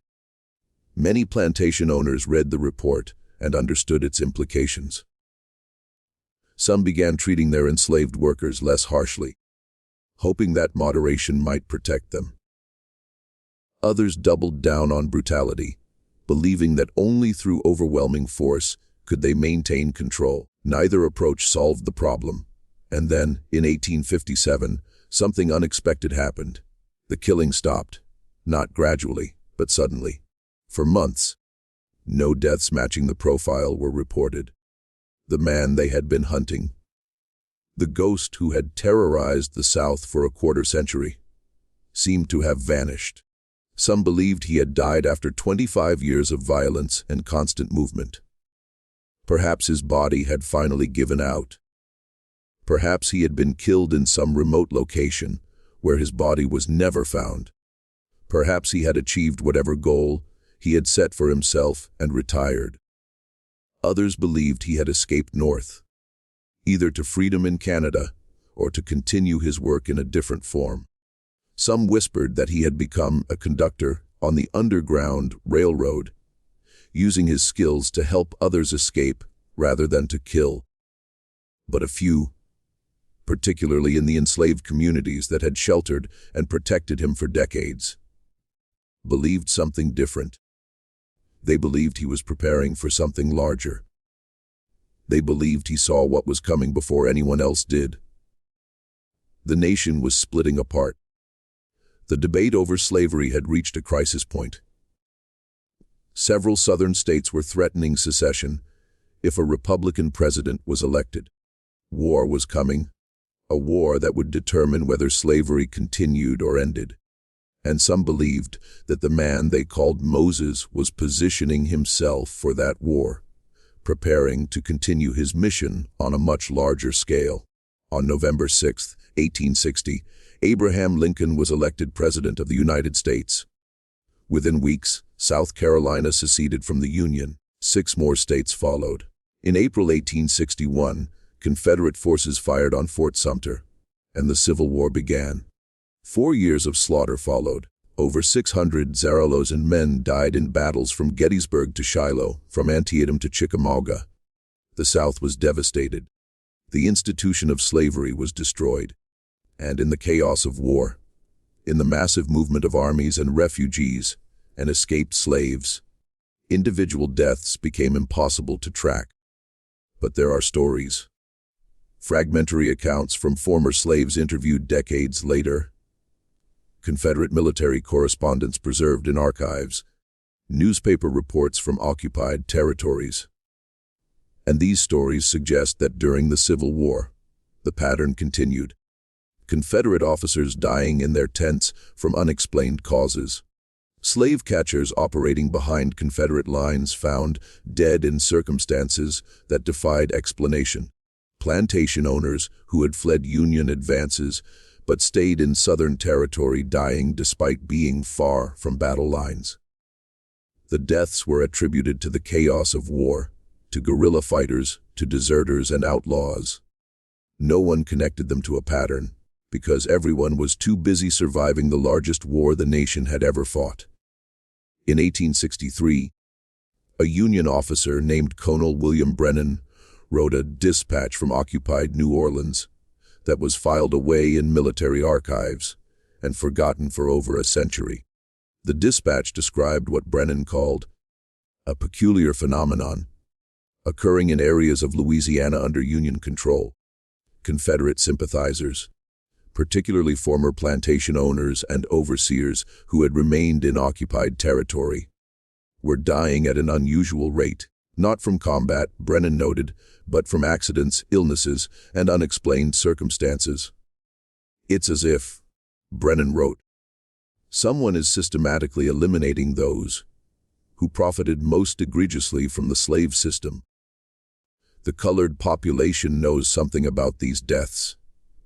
[SPEAKER 1] many plantation owners read the report and understood its implications. Some began treating their enslaved workers less harshly, hoping that moderation might protect them. Others doubled down on brutality, believing that only through overwhelming force could they maintain control. Neither approach solved the problem, and then, in 1857, something unexpected happened. The killing stopped, not gradually, but suddenly. For months, no deaths matching the profile were reported. The man they had been hunting, the ghost who had terrorized the South for a quarter century, seemed to have vanished. Some believed he had died after 25 years of violence and constant movement. Perhaps his body had finally given out. Perhaps he had been killed in some remote location where his body was never found. Perhaps he had achieved whatever goal he had set for himself and retired. Others believed he had escaped north, either to freedom in Canada or to continue his work in a different form. Some whispered that he had become a conductor on the Underground Railroad, using his skills to help others escape rather than to kill. But a few, particularly in the enslaved communities that had sheltered and protected him for decades, believed something different. They believed he was preparing for something larger. They believed he saw what was coming before anyone else did. The nation was splitting apart. The debate over slavery had reached a crisis point. Several southern states were threatening secession if a Republican president was elected. War was coming, a war that would determine whether slavery continued or ended. And some believed that the man they called Moses was positioning himself for that war, preparing to continue his mission on a much larger scale. On November 6, 1860, Abraham Lincoln was elected President of the United States. Within weeks, South Carolina seceded from the Union. 6 more states followed. In April 1861, Confederate forces fired on Fort Sumter, and the Civil War began. 4 years of slaughter followed. Over 600 Zarallos and men died in battles from Gettysburg to Shiloh, from Antietam to Chickamauga. The South was devastated. The institution of slavery was destroyed. And in the chaos of war, in the massive movement of armies and refugees and escaped slaves, individual deaths became impossible to track. But there are stories, fragmentary accounts from former slaves interviewed decades later, Confederate military correspondence preserved in archives, newspaper reports from occupied territories. And these stories suggest that during the Civil War, the pattern continued. Confederate officers dying in their tents from unexplained causes. Slave catchers operating behind Confederate lines found dead in circumstances that defied explanation. Plantation owners who had fled Union advances but stayed in Southern territory dying despite being far from battle lines. The deaths were attributed to the chaos of war, to guerrilla fighters, to deserters and outlaws. No one connected them to a pattern, because everyone was too busy surviving the largest war the nation had ever fought. In 1863, a Union officer named Colonel William Brennan wrote a dispatch from occupied New Orleans that was filed away in military archives and forgotten for over a century. The dispatch described what Brennan called a peculiar phenomenon occurring in areas of Louisiana under Union control. Confederate sympathizers, particularly former plantation owners and overseers who had remained in occupied territory, were dying at an unusual rate, not from combat, Brennan noted, but from accidents, illnesses, and unexplained circumstances. It's as if, Brennan wrote, someone is systematically eliminating those who profited most egregiously from the slave system. The colored population knows something about these deaths,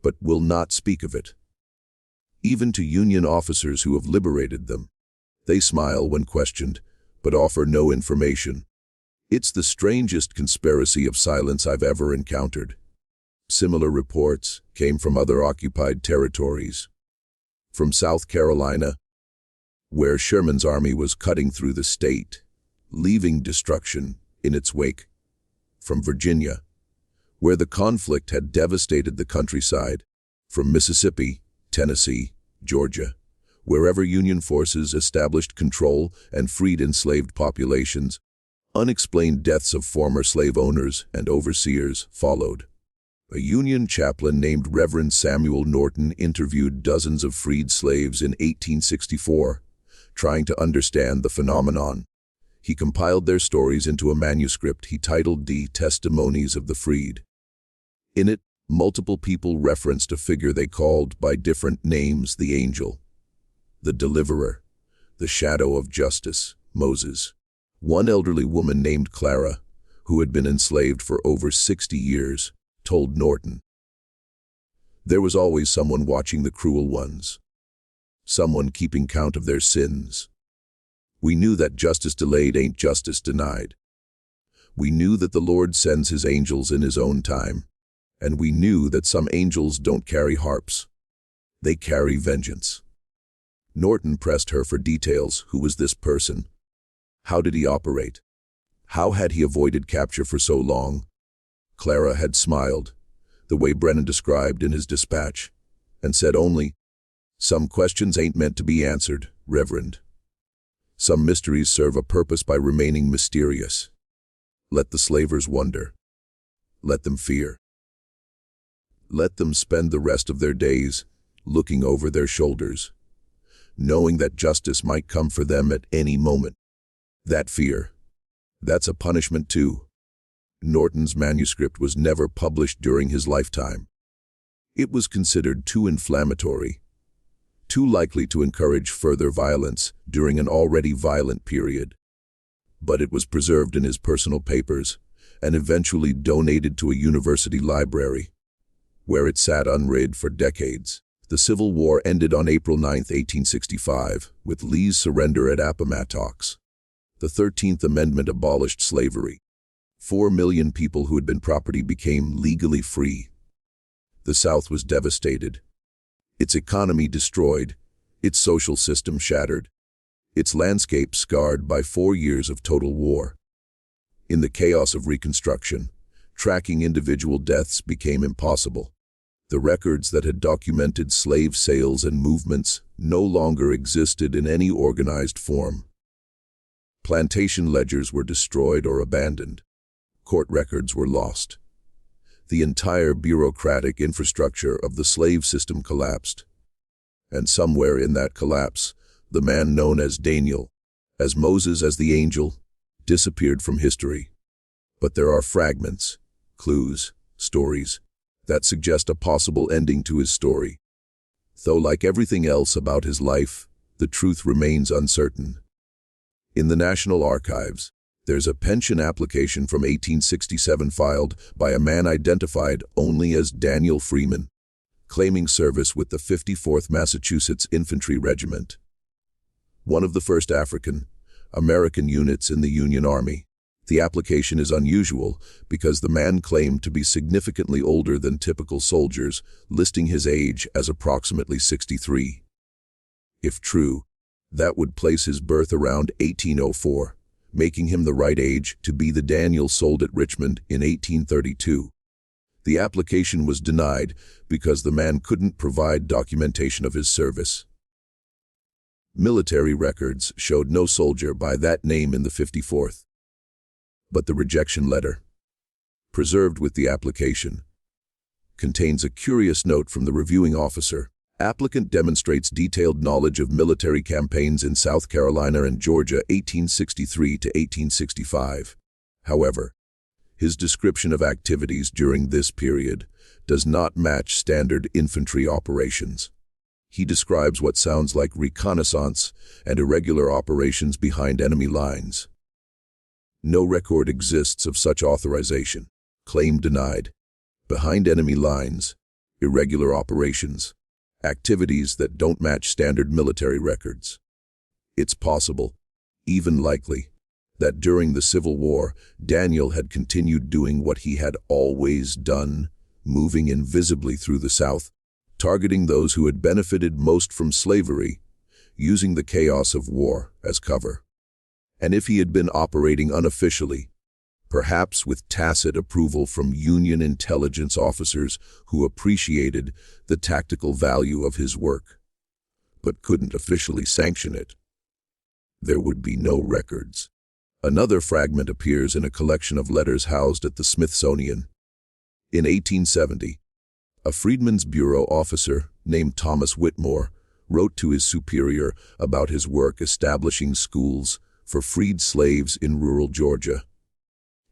[SPEAKER 1] but will not speak of it. Even to Union officers who have liberated them, they smile when questioned, but offer no information. It's the strangest conspiracy of silence I've ever encountered. Similar reports came from other occupied territories. From South Carolina, where Sherman's army was cutting through the state, leaving destruction in its wake. From Virginia, where the conflict had devastated the countryside. From Mississippi, Tennessee, Georgia, wherever Union forces established control and freed enslaved populations, unexplained deaths of former slave owners and overseers followed. A Union chaplain named Reverend Samuel Norton interviewed dozens of freed slaves in 1864, trying to understand the phenomenon. He compiled their stories into a manuscript he titled The Testimonies of the Freed. In it, multiple people referenced a figure they called by different names the angel, the deliverer, the shadow of justice, Moses. One elderly woman named Clara, who had been enslaved for over 60 years, told Norton. There was always someone watching the cruel ones, someone keeping count of their sins. We knew that justice delayed ain't justice denied. We knew that the Lord sends his angels in his own time, and we knew that some angels don't carry harps. They carry vengeance. Norton pressed her for details. Who was this person? How did he operate? How had he avoided capture for so long? Clara had smiled, the way Brennan described in his dispatch, and said only, "Some questions ain't meant to be answered, Reverend. Some mysteries serve a purpose by remaining mysterious. Let the slavers wonder. Let them fear. Let them spend the rest of their days looking over their shoulders, knowing that justice might come for them at any moment. That fear, that's a punishment too." Norton's manuscript was never published during his lifetime. It was considered too inflammatory, too likely to encourage further violence during an already violent period. But it was preserved in his personal papers and eventually donated to a university library, where it sat unread for decades. The Civil War ended on April 9, 1865, with Lee's surrender at Appomattox. The 13th Amendment abolished slavery. 4 million people who had been property became legally free. The South was devastated. Its economy destroyed, its social system shattered, its landscape scarred by 4 years of total war. In the chaos of Reconstruction, tracking individual deaths became impossible. The records that had documented slave sales and movements no longer existed in any organized form. Plantation ledgers were destroyed or abandoned. Court records were lost. The entire bureaucratic infrastructure of the slave system collapsed. And somewhere in that collapse, the man known as Daniel, as Moses, as the angel, disappeared from history. But there are fragments, clues, stories, that suggest a possible ending to his story. Though like everything else about his life, the truth remains uncertain. In the National Archives, there's a pension application from 1867 filed by a man identified only as Daniel Freeman, claiming service with the 54th Massachusetts Infantry Regiment, one of the first African-American units in the Union Army. The application is unusual because the man claimed to be significantly older than typical soldiers, listing his age as approximately 63. If true, that would place his birth around 1804. Making him the right age to be the Daniel sold at Richmond in 1832. The application was denied because the man couldn't provide documentation of his service. Military records showed no soldier by that name in the 54th. But the rejection letter, preserved with the application, contains a curious note from the reviewing officer. Applicant demonstrates detailed knowledge of military campaigns in South Carolina and Georgia 1863 to 1865. However, his description of activities during this period does not match standard infantry operations. He describes what sounds like reconnaissance and irregular operations behind enemy lines. No record exists of such authorization. Claim denied. Behind enemy lines, irregular operations. Activities that don't match standard military records. It's possible, even likely, that during the Civil War, Daniel had continued doing what he had always done, moving invisibly through the South, targeting those who had benefited most from slavery, using the chaos of war as cover. And if he had been operating unofficially, perhaps with tacit approval from Union intelligence officers who appreciated the tactical value of his work, but couldn't officially sanction it, there would be no records. Another fragment appears in a collection of letters housed at the Smithsonian. In 1870, a Freedmen's Bureau officer named Thomas Whitmore wrote to his superior about his work establishing schools for freed slaves in rural Georgia.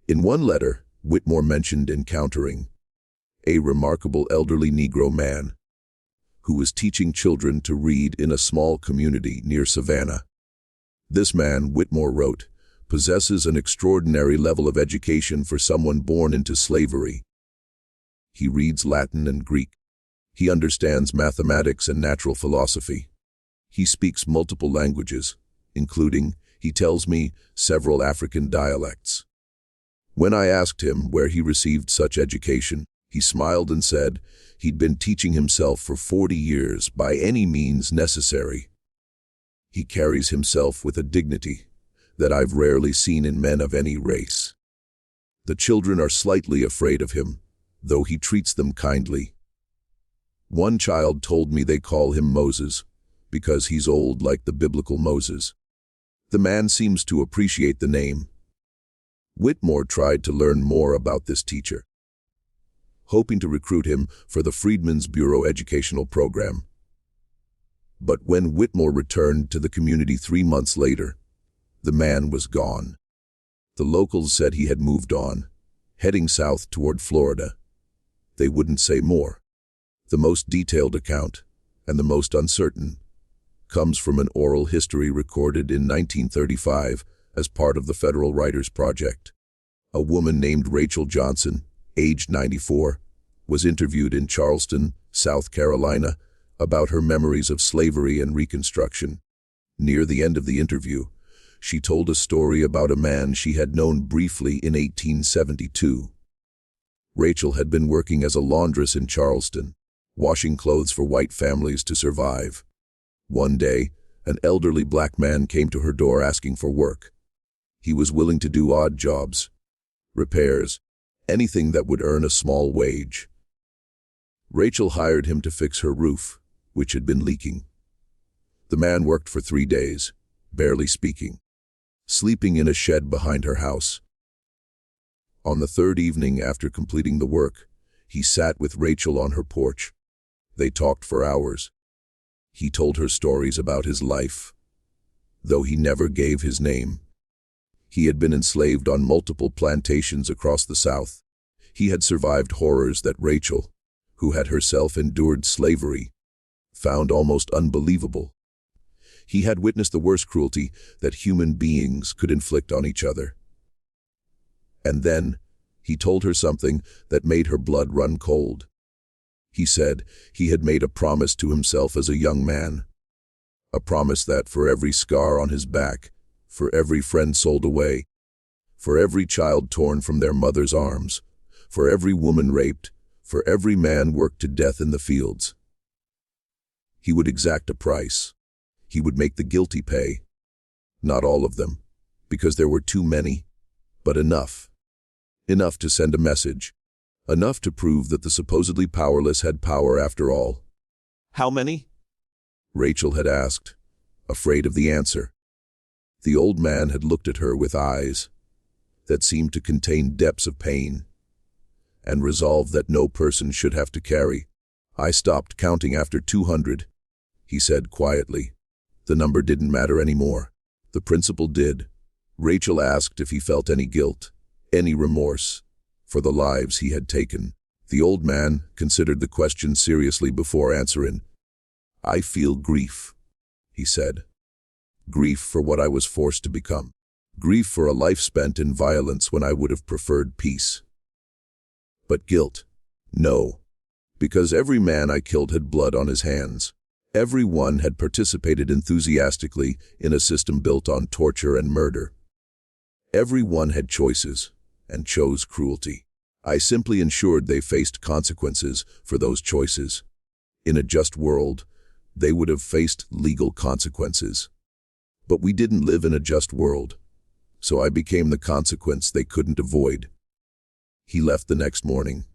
[SPEAKER 1] In one letter, Whitmore mentioned encountering a remarkable elderly Negro man who was teaching children to read in a small community near Savannah. This man, Whitmore wrote, possesses an extraordinary level of education for someone born into slavery. He reads Latin and Greek. He understands mathematics and natural philosophy. He speaks multiple languages, including, he tells me, several African dialects. When I asked him where he received such education, he smiled and said he'd been teaching himself for 40 years by any means necessary. He carries himself with a dignity that I've rarely seen in men of any race. The children are slightly afraid of him, though he treats them kindly. One child told me they call him Moses because he's old like the biblical Moses. The man seems to appreciate the name. Whitmore tried to learn more about this teacher, hoping to recruit him for the Freedmen's Bureau educational program. But when Whitmore returned to the community 3 months later, the man was gone. The locals said he had moved on, heading south toward Florida. They wouldn't say more. The most detailed account, and the most uncertain, comes from an oral history recorded in 1935 as part of the Federal Writers Project. A woman named Rachel Johnson, aged 94, was interviewed in Charleston, South Carolina, about her memories of slavery and Reconstruction. Near the end of the interview, she told a story about a man she had known briefly in 1872. Rachel had been working as a laundress in Charleston, washing clothes for white families to survive. One day, an elderly black man came to her door asking for work. He was willing to do odd jobs, repairs, anything that would earn a small wage. Rachel hired him to fix her roof, which had been leaking. The man worked for 3 days, barely speaking, sleeping in a shed behind her house. On the third evening after completing the work, he sat with Rachel on her porch. They talked for hours. He told her stories about his life, though he never gave his name. He had been enslaved on multiple plantations across the South. He had survived horrors that Rachel, who had herself endured slavery, found almost unbelievable. He had witnessed the worst cruelty that human beings could inflict on each other. And then, he told her something that made her blood run cold. He said he had made a promise to himself as a young man. A promise that for every scar on his back, for every friend sold away, for every child torn from their mother's arms, for every woman raped, for every man worked to death in the fields, he would exact a price. He would make the guilty pay. Not all of them, because there were too many, but enough. Enough to send a message. Enough to prove that the supposedly powerless had power after all.
[SPEAKER 2] How many?
[SPEAKER 1] Rachel had asked, afraid of the answer. The old man had looked at her with eyes that seemed to contain depths of pain, and resolved that no person should have to carry. I stopped counting after 200, he said quietly. The number didn't matter anymore. The principle did. Rachel asked if he felt any guilt, any remorse, for the lives he had taken. The old man considered the question seriously before answering. I feel grief, he said. Grief for what I was forced to become. Grief for a life spent in violence when I would have preferred peace. But guilt? No. Because every man I killed had blood on his hands. Every one had participated enthusiastically in a system built on torture and murder. Every one had choices, and chose cruelty. I simply ensured they faced consequences for those choices. In a just world, they would have faced legal consequences. But we didn't live in a just world, so I became the consequence they couldn't avoid. He left the next morning.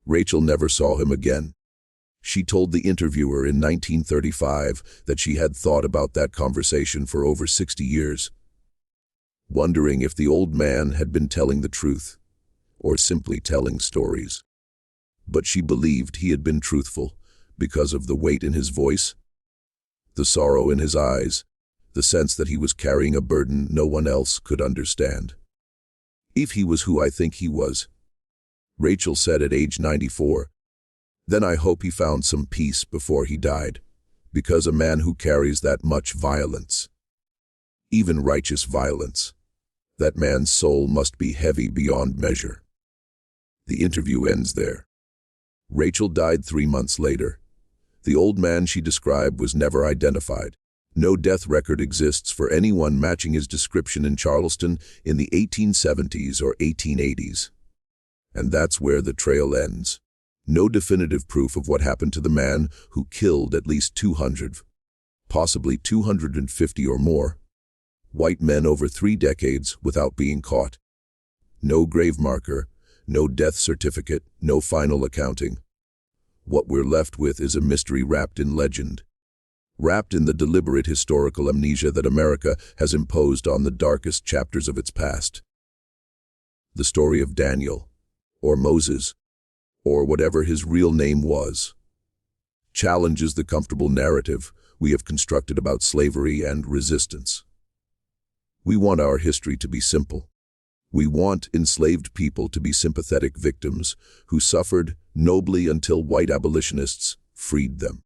[SPEAKER 1] Rachel never saw him again. She told the interviewer in 1935 that she had thought about that conversation for over 60 years, wondering if the old man had been telling the truth, or simply telling stories. But she believed he had been truthful because of the weight in his voice, the sorrow in his eyes, the sense that he was carrying a burden no one else could understand. "If he was who I think he was," Rachel said at age 94, "then I hope he found some peace before he died, because a man who carries that much violence, even righteous violence, that man's soul must be heavy beyond measure." The interview ends there. Rachel died 3 months later. The old man she described was never identified. No death record exists for anyone matching his description in Charleston in the 1870s or 1880s. And that's where the trail ends. No definitive proof of what happened to the man who killed at least 200, possibly 250 or more, white men over 3 decades without being caught. No grave marker, no death certificate, no final accounting. What we're left with is a mystery wrapped in legend, wrapped in the deliberate historical amnesia that America has imposed on the darkest chapters of its past. The story of Daniel, or Moses, or whatever his real name was, challenges the comfortable narrative we have constructed about slavery and resistance. We want our history to be simple. We want enslaved people to be sympathetic victims who suffered nobly until white abolitionists freed them.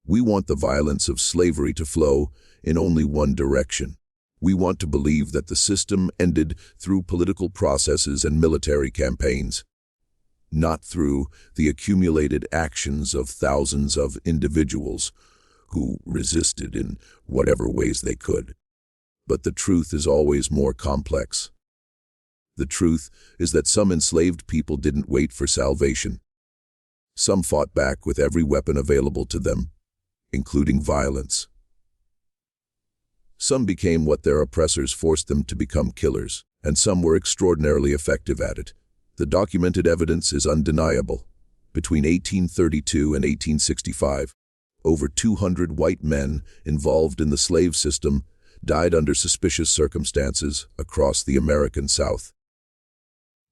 [SPEAKER 1] We want the violence of slavery to flow in only one direction. We want to believe that the system ended through political processes and military campaigns, not through the accumulated actions of thousands of individuals who resisted in whatever ways they could. But the truth is always more complex. The truth is that some enslaved people didn't wait for salvation. Some fought back with every weapon available to them, including violence. Some became what their oppressors forced them to become, killers, and some were extraordinarily effective at it. The documented evidence is undeniable. Between 1832 and 1865, over 200 white men involved in the slave system died under suspicious circumstances across the American South.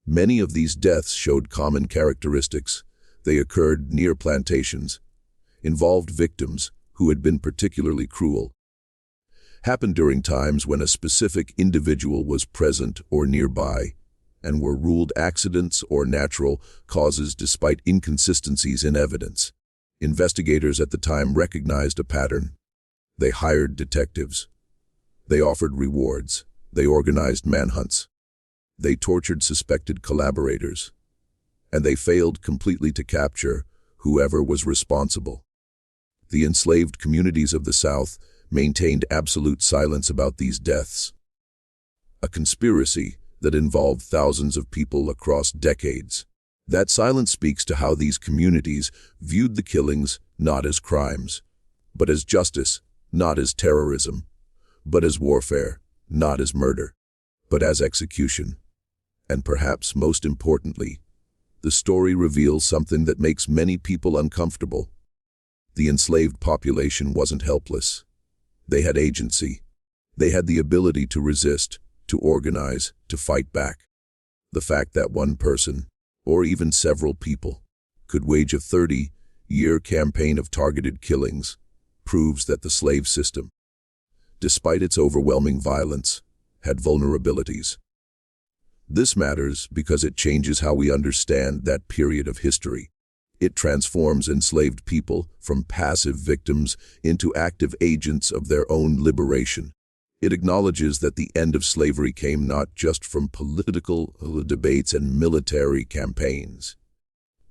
[SPEAKER 1] Many of these deaths showed common characteristics. They occurred near plantations, involved victims who had been particularly cruel, happened during times when a specific individual was present or nearby, and were ruled accidents or natural causes despite inconsistencies in evidence. Investigators at the time recognized a pattern. They hired detectives. They offered rewards. They organized manhunts. They tortured suspected collaborators. And they failed completely to capture whoever was responsible. The enslaved communities of the South maintained absolute silence about these deaths. A conspiracy that involved thousands of people across decades. That silence speaks to how these communities viewed the killings not as crimes, but as justice, not as terrorism, but as warfare, not as murder, but as execution. And perhaps most importantly, the story reveals something that makes many people uncomfortable. The enslaved population wasn't helpless. They had agency. They had the ability to resist, to organize, to fight back. The fact that one person, or even several people, could wage a 30-year campaign of targeted killings proves that the slave system, despite its overwhelming violence, had vulnerabilities. This matters because it changes how we understand that period of history. It transforms enslaved people from passive victims into active agents of their own liberation. It acknowledges that the end of slavery came not just from political debates and military campaigns,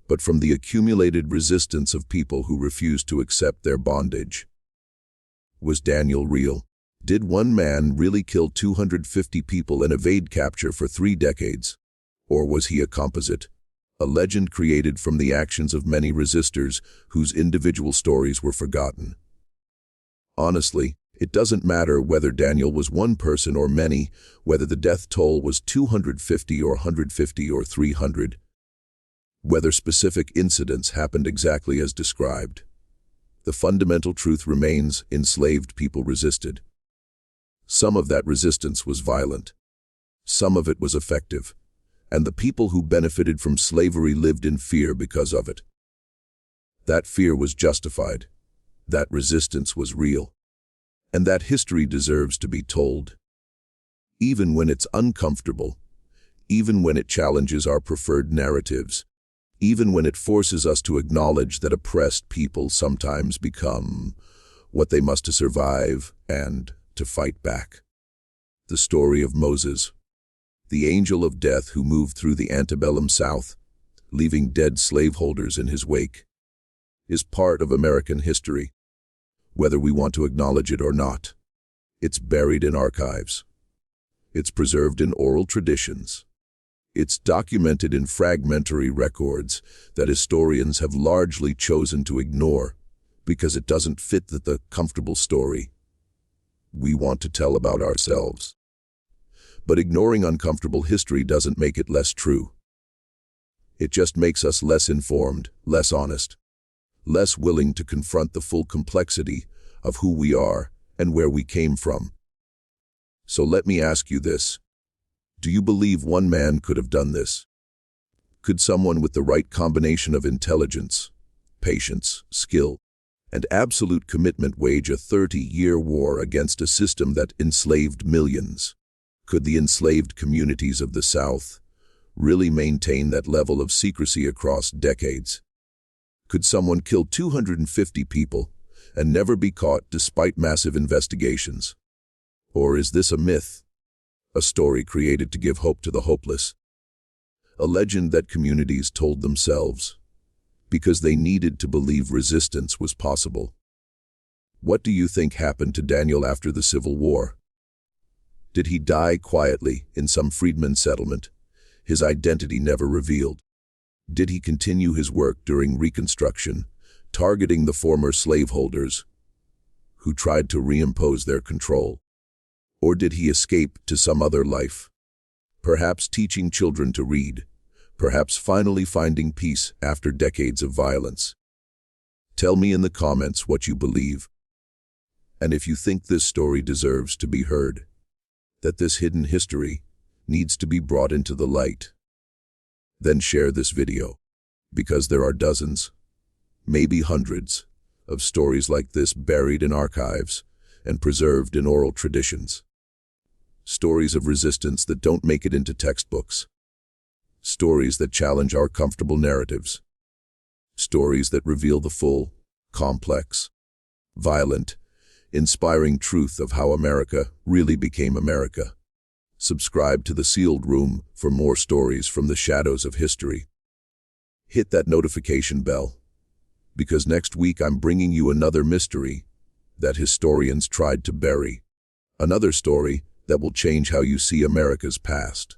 [SPEAKER 1] but from the accumulated resistance of people who refused to accept their bondage. Was Daniel real? Did one man really kill 250 people and evade capture for 3 decades? Or was he a composite, a legend created from the actions of many resistors whose individual stories were forgotten? Honestly, it doesn't matter whether Daniel was one person or many, whether the death toll was 250 or 150 or 300, whether specific incidents happened exactly as described. The fundamental truth remains: enslaved people resisted. Some of that resistance was violent. Some of it was effective, and the people who benefited from slavery lived in fear because of it. That fear was justified. That resistance was real. And that history deserves to be told. Even when it's uncomfortable, even when it challenges our preferred narratives, even when it forces us to acknowledge that oppressed people sometimes become what they must to survive and to fight back. The story of Moses, the angel of death who moved through the antebellum South, leaving dead slaveholders in his wake, is part of American history, whether we want to acknowledge it or not. It's buried in archives. It's preserved in oral traditions. It's documented in fragmentary records that historians have largely chosen to ignore because it doesn't fit the comfortable story we want to tell about ourselves. But ignoring uncomfortable history doesn't make it less true. It just makes us less informed, less honest, less willing to confront the full complexity of who we are and where we came from. So let me ask you this. Do you believe one man could have done this? Could someone with the right combination of intelligence, patience, skill, and absolute commitment wage a 30-year war against a system that enslaved millions? Could the enslaved communities of the South really maintain that level of secrecy across decades? Could someone kill 250 people and never be caught despite massive investigations? Or is this a myth? A story created to give hope to the hopeless? A legend that communities told themselves because they needed to believe resistance was possible? What do you think happened to Daniel after the Civil War? Did he die quietly in some freedman settlement, his identity never revealed? Did he continue his work during Reconstruction, targeting the former slaveholders who tried to reimpose their control? Or did he escape to some other life? Perhaps teaching children to read, perhaps finally finding peace after decades of violence. Tell me in the comments what you believe. And if you think this story deserves to be heard, that this hidden history needs to be brought into the light, then share this video, because there are dozens, maybe hundreds, of stories like this buried in archives and preserved in oral traditions. Stories of resistance that don't make it into textbooks. Stories that challenge our comfortable narratives. Stories that reveal the full, complex, violent, inspiring truth of how America really became America. Subscribe to The Sealed Room for more stories from the shadows of history. Hit that notification bell, because next week I'm bringing you another mystery that historians tried to bury. Another story that will change how you see America's past.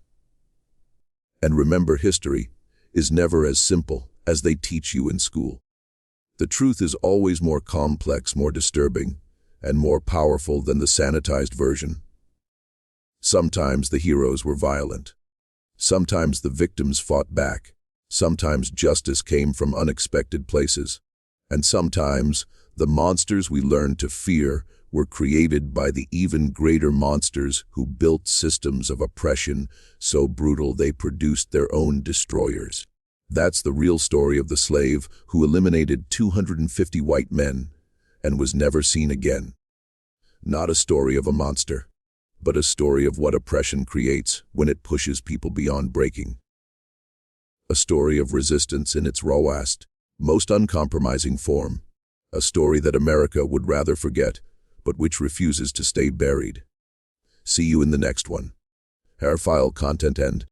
[SPEAKER 1] And remember, history is never as simple as they teach you in school. The truth is always more complex, more disturbing, and more powerful than the sanitized version. Sometimes the heroes were violent. Sometimes the victims fought back. Sometimes justice came from unexpected places. And sometimes the monsters we learned to fear were created by the even greater monsters who built systems of oppression so brutal they produced their own destroyers. That's the real story of the slave who eliminated 250 white men and was never seen again. Not a story of a monster, but a story of what oppression creates when it pushes people beyond breaking. A story of resistance in its rawest, most uncompromising form. A story that America would rather forget, but which refuses to stay buried. See you in the next one. Hair file content end.